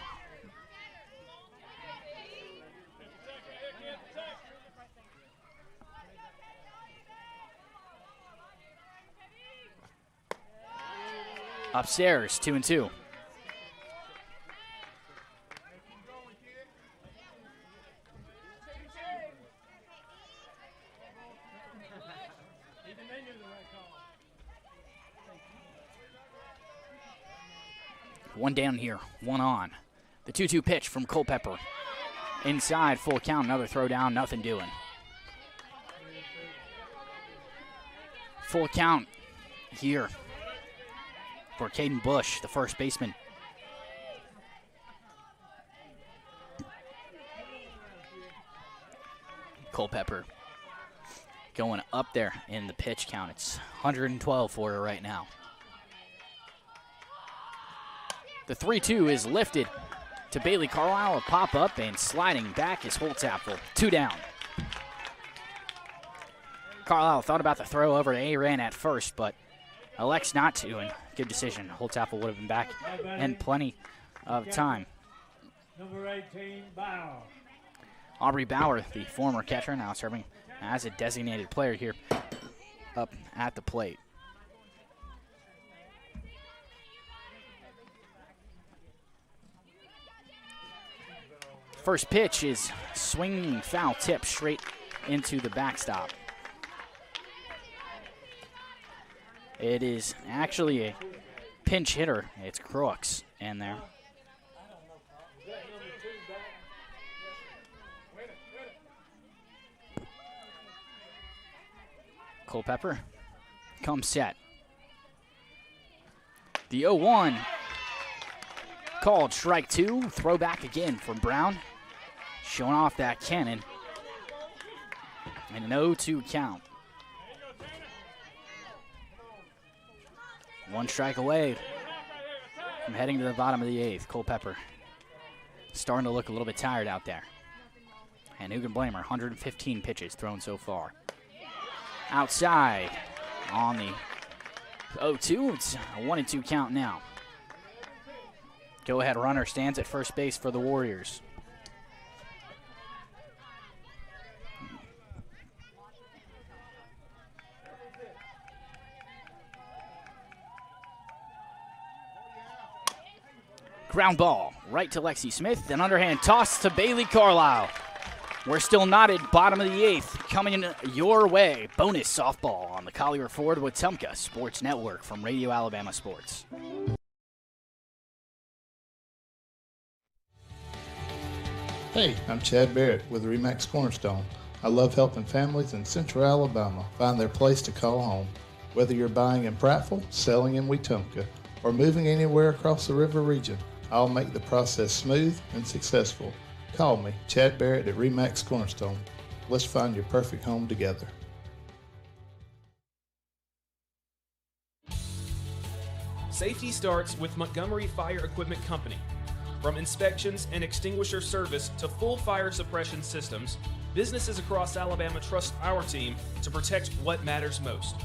Upstairs, 2-2. One down here, 1 on. The 2-2 pitch from Culpepper. Inside, full count, another throw down, nothing doing. Full count here for Caden Bush, the first baseman. Culpepper going up there in the pitch count. It's 112 for her right now. The 3-2 is lifted to Bailey Carlisle. A pop up and sliding back is Holtzapfel. 2 down. Carlisle thought about the throw over to Arant at first, but elects not to, and good decision. Holtzapfel would have been back in plenty of time. Number 18, Bauer. Aubrey Bauer, the former catcher, now serving as a designated player here up at the plate. First pitch is swinging foul tip straight into the backstop. It is actually a pinch hitter. It's Crooks in there. Culpepper comes set. The 0-1 called strike 2. Throw back again from Brown. Showing off that cannon. And an 0-2 count. 1 strike away I'm heading to the bottom of the 8th. Culpepper starting to look a little bit tired out there. And who can blame her? 115 pitches thrown so far. Outside on the 0-2. It's a 1-2 count now. Go-ahead runner stands at first base for the Warriors. Ground ball right to Lexi Smith. An underhand toss to Bailey Carlisle. We're still knotted, bottom of the 8th. Coming in your way, bonus softball on the Collier Ford Wetumpka Sports Network from Radio Alabama Sports. Hey, I'm Chad Barrett with RE/MAX Cornerstone. I love helping families in Central Alabama find their place to call home. Whether you're buying in Prattville, selling in Wetumpka, or moving anywhere across the river region, I'll make the process smooth and successful. Call me, Chad Barrett at RE/MAX Cornerstone. Let's find your perfect home together. Safety starts with Montgomery Fire Equipment Company. From inspections and extinguisher service to full fire suppression systems, businesses across Alabama trust our team to protect what matters most.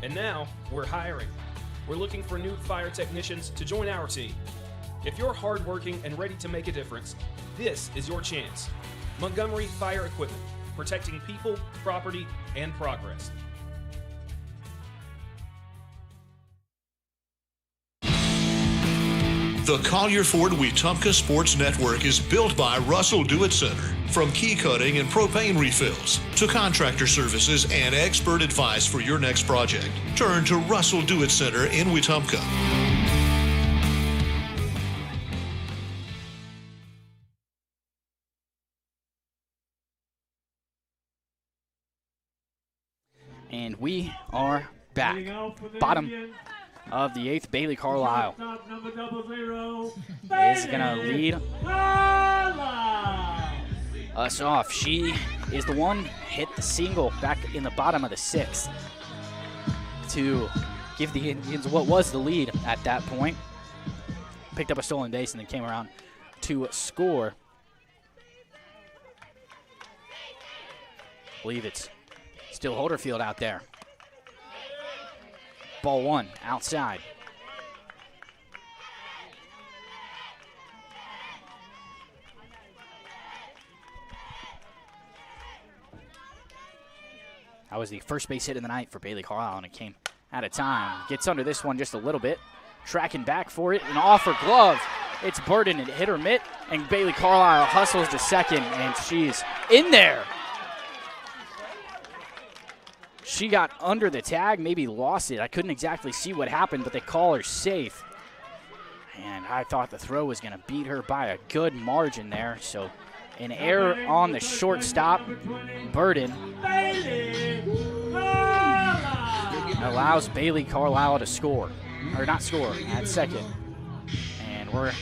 And now, we're hiring. We're looking for new fire technicians to join our team. If you're hardworking and ready to make a difference, this is your chance. Montgomery Fire Equipment, protecting people, property, and progress. The Collier Ford Wetumpka Sports Network is built by Russell Do-It Center. From key cutting and propane refills to contractor services and expert advice for your next project, turn to Russell Do-It Center in Wetumpka. And we are back. Bottom of the 8th, Bailey Carlisle is going to lead us off. She is the one hit the single back in the bottom of the 6th to give the Indians what was the lead at that point. Picked up a stolen base and then came around to score. I believe it's still Holderfield out there. Ball 1 outside. That was the first base hit of the night for Bailey Carlisle, and it came out of time. Gets under this one just a little bit. Tracking back for it, and off her glove. It's Burden, it hit her mitt, and Bailey Carlisle hustles to second, and she's in there. She got under the tag, maybe lost it. I couldn't exactly see what happened, but they call her safe. And I thought the throw was going to beat her by a good margin there. So an error on the shortstop. Burden allows Bailey Carlisle to score. Or not score, at second. And we're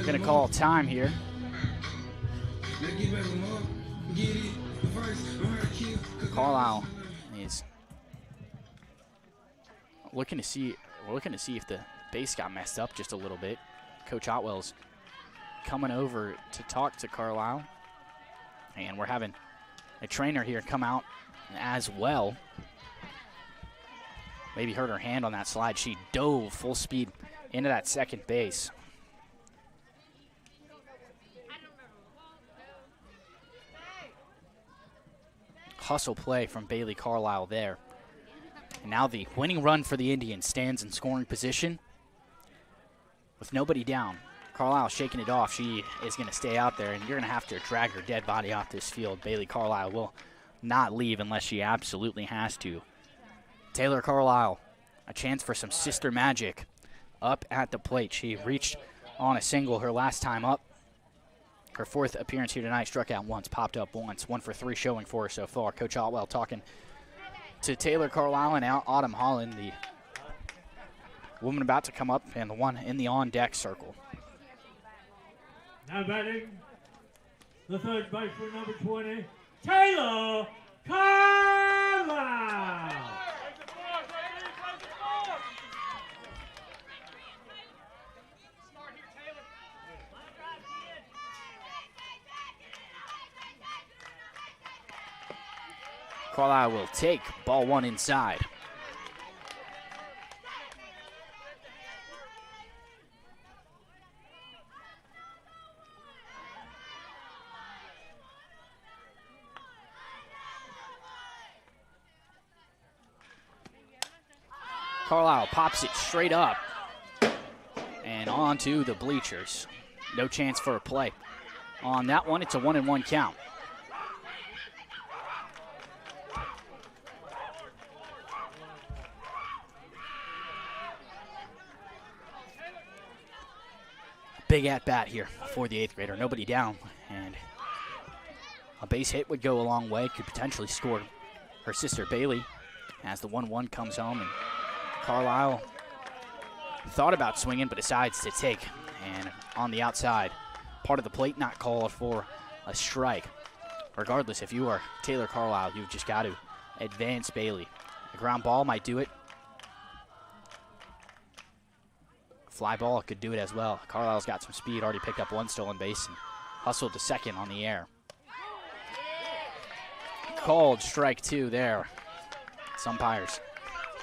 going to call time here. Carlisle is looking to see. We're looking to see if the base got messed up just a little bit. Coach Otwell's coming over to talk to Carlisle, and we're having a trainer here come out as well. Maybe hurt her hand on that slide. She dove full speed into that second base. Hustle play from Bailey Carlisle there. And now the winning run for the Indians stands in scoring position with nobody down. Carlisle shaking it off. She is going to stay out there, and you're going to have to drag her dead body off this field. Bailey Carlisle will not leave unless she absolutely has to. Taylor Carlisle, a chance for some sister magic up at the plate. She reached on a single her last time up. Her fourth appearance here tonight, struck out once, popped up once. 1 for 3 showing for her so far. Coach Otwell talking to Taylor Carlisle and Autumn Holland, the woman about to come up and the one in the on-deck circle. Now batting, the third baseman, number 20, Taylor Carlisle. Carlisle will take ball one inside. Carlisle pops it straight up and onto the bleachers. No chance for a play. On that one, it's a 1-1 count. Big at-bat here for the 8th grader. Nobody down, and a base hit would go a long way. Could potentially score her sister Bailey as the 1-1 comes home, and Carlisle thought about swinging but decides to take. And on the outside, part of the plate not called for a strike. Regardless, if you are Taylor Carlisle, you've just got to advance Bailey. A ground ball might do it. Fly ball could do it as well. Carlisle's got some speed, already picked up one stolen base and hustled to second on the air. Called strike 2 there. Umpires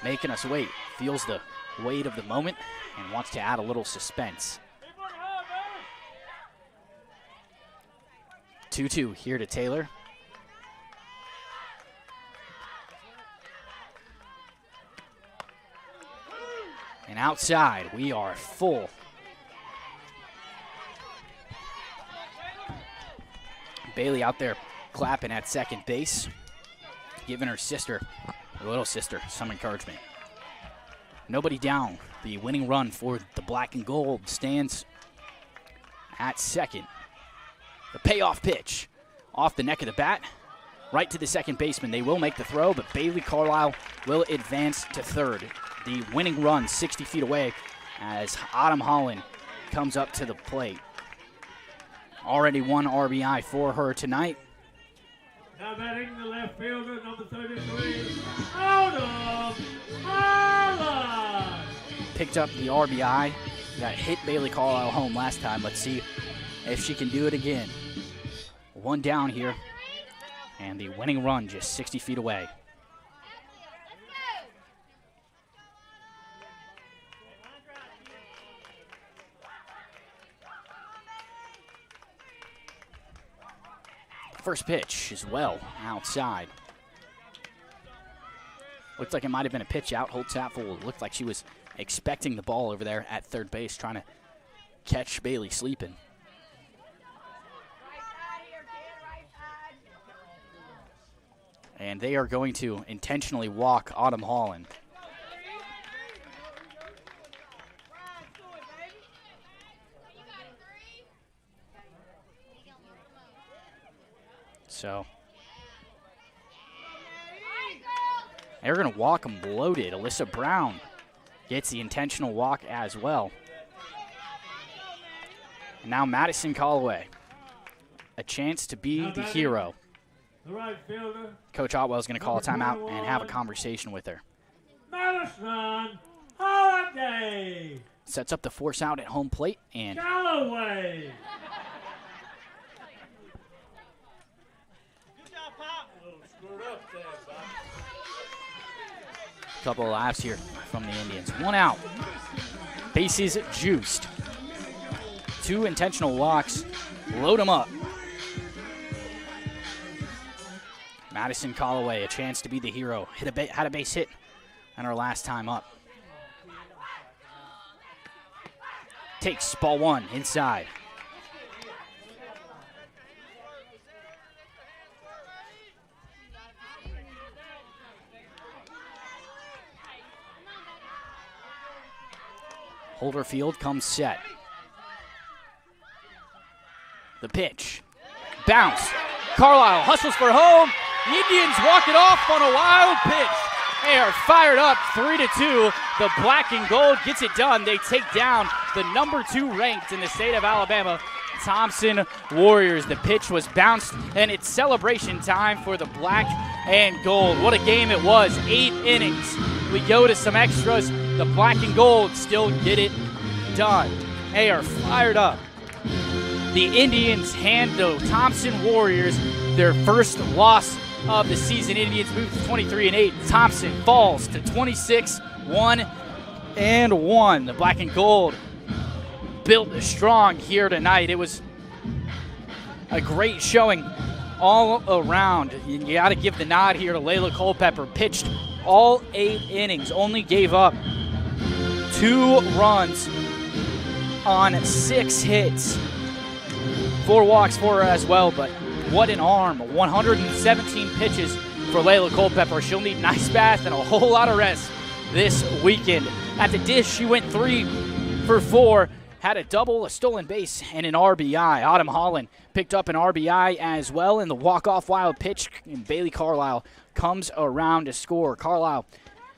making us wait. Feels the weight of the moment and wants to add a little suspense. 2-2 here to Taylor. And outside, we are full. Bailey out there clapping at second base, giving her sister, her little sister, some encouragement. Nobody down. The winning run for the black and gold stands at second. The payoff pitch off the neck of the bat, right to the second baseman. They will make the throw, but Bailey Carlisle will advance to third. The winning run 60 feet away as Autumn Holland comes up to the plate. Already 1 RBI for her tonight. Now batting the left fielder, number 33, Autumn Holland. Picked up the RBI that hit Bailey Carlisle home last time. Let's see if she can do it again. 1 down here, and the winning run just 60 feet away. First pitch is well outside. Looks like it might have been a pitch out. Holtzapfel looked like she was expecting the ball over there at third base, trying to catch Bailey sleeping. And they are going to intentionally walk Autumn Holland. So they're going to walk them bloated. Alyssa Brown gets the intentional walk as well. And now Madison Callaway, a chance to be the hero. The right fielder. Coach Otwell is going to call a timeout and have a conversation with her. Madison Holiday. Sets up the force out at home plate and Callaway. couple of laps here from the Indians. 1 out. Bases juiced. 2 intentional walks. Load them up. Madison Callaway, a chance to be the hero. Had a base hit on her last time up. Takes ball 1 inside. Holder Field comes set. The pitch. Bounce. Carlisle hustles for home. The Indians walk it off on a wild pitch. They are fired up 3-2. The black and gold gets it done. They take down the number 2 ranked in the state of Alabama, Thompson Warriors. The pitch was bounced, and it's celebration time for the black and gold. What a game it was. 8 innings. We go to some extras. The black and gold still get it done. They are fired up. The Indians hand the Thompson Warriors their first loss of the season. Indians move to 23-8. Thompson falls to 26-1-1. The black and gold built strong here tonight. It was a great showing all around. You got to give the nod here to Layla Culpepper. Pitched all 8 innings, only gave up 2 runs on 6 hits. 4 walks for her as well, but what an arm. 117 pitches for Layla Culpepper. She'll need an ice bath and a whole lot of rest this weekend. At the dish, she went 3 for 4. Had a double, a stolen base, and an RBI. Autumn Holland picked up an RBI as well in the walk-off wild pitch, and Bailey Carlisle comes around to score. Carlisle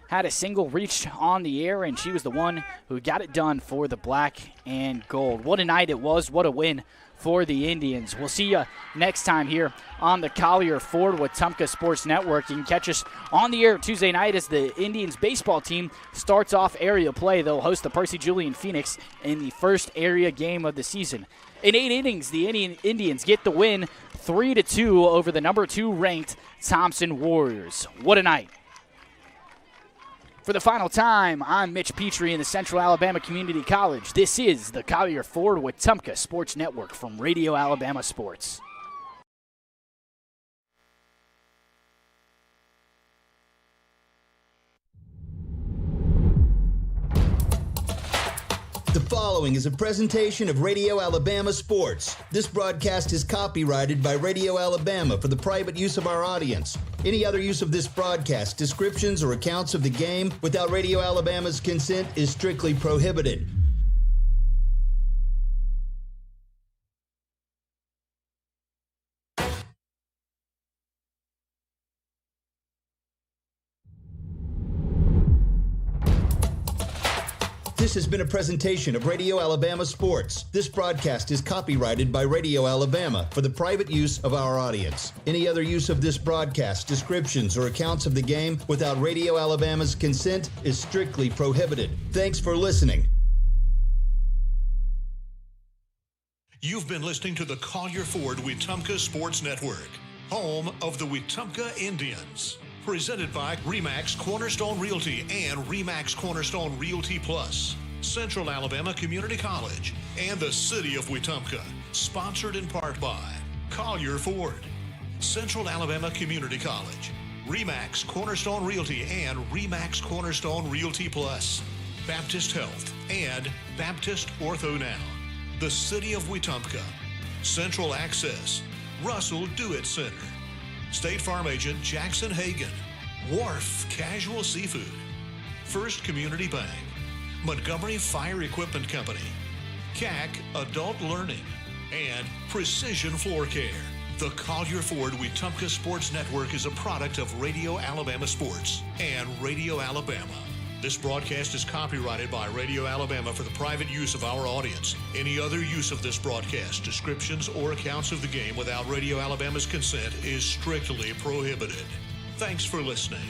had a single reached on the air, and she was the one who got it done for the black and gold. What a night it was. What a win for the Indians. We'll see you next time here on the Collier Ford Wetumpka Sports Network. You can catch us on the air Tuesday night as the Indians baseball team starts off area play. They'll host the Percy Julian Phoenix in the first area game of the season. In 8 innings, the Indians get the win 3-2 over the number 2 ranked Thompson Warriors. What a night. For the final time, I'm Mitch Petrie in the Central Alabama Community College. This is the Collier Ford Wetumpka Sports Network from Radio Alabama Sports. The following is a presentation of Radio Alabama Sports. This broadcast is copyrighted by Radio Alabama for the private use of our audience. Any other use of this broadcast, descriptions, or accounts of the game without Radio Alabama's consent is strictly prohibited. This has been a presentation of Radio Alabama Sports. This broadcast is copyrighted by Radio Alabama for the private use of our audience. Any other use of this broadcast, descriptions, or accounts of the game without Radio Alabama's consent is strictly prohibited. Thanks for listening. You've been listening to the Collier Ford Wetumpka Sports Network, home of the Wetumpka Indians. Presented by RE/MAX Cornerstone Realty and RE/MAX Cornerstone Realty Plus, Central Alabama Community College, and the City of Wetumpka. Sponsored in part by Collier Ford, Central Alabama Community College, RE/MAX Cornerstone Realty and RE/MAX Cornerstone Realty Plus, Baptist Health, and Baptist Ortho Now, the City of Wetumpka, Central Access, Russell Do-It Center, State Farm Agent Jackson Hagan, Wharf Casual Seafood, First Community Bank, Montgomery Fire Equipment Company, CAC Adult Learning, and Precision Floor Care. The Collier Ford Wetumpka Sports Network is a product of Radio Alabama Sports and Radio Alabama. This broadcast is copyrighted by Radio Alabama for the private use of our audience. Any other use of this broadcast, descriptions, or accounts of the game without Radio Alabama's consent is strictly prohibited. Thanks for listening.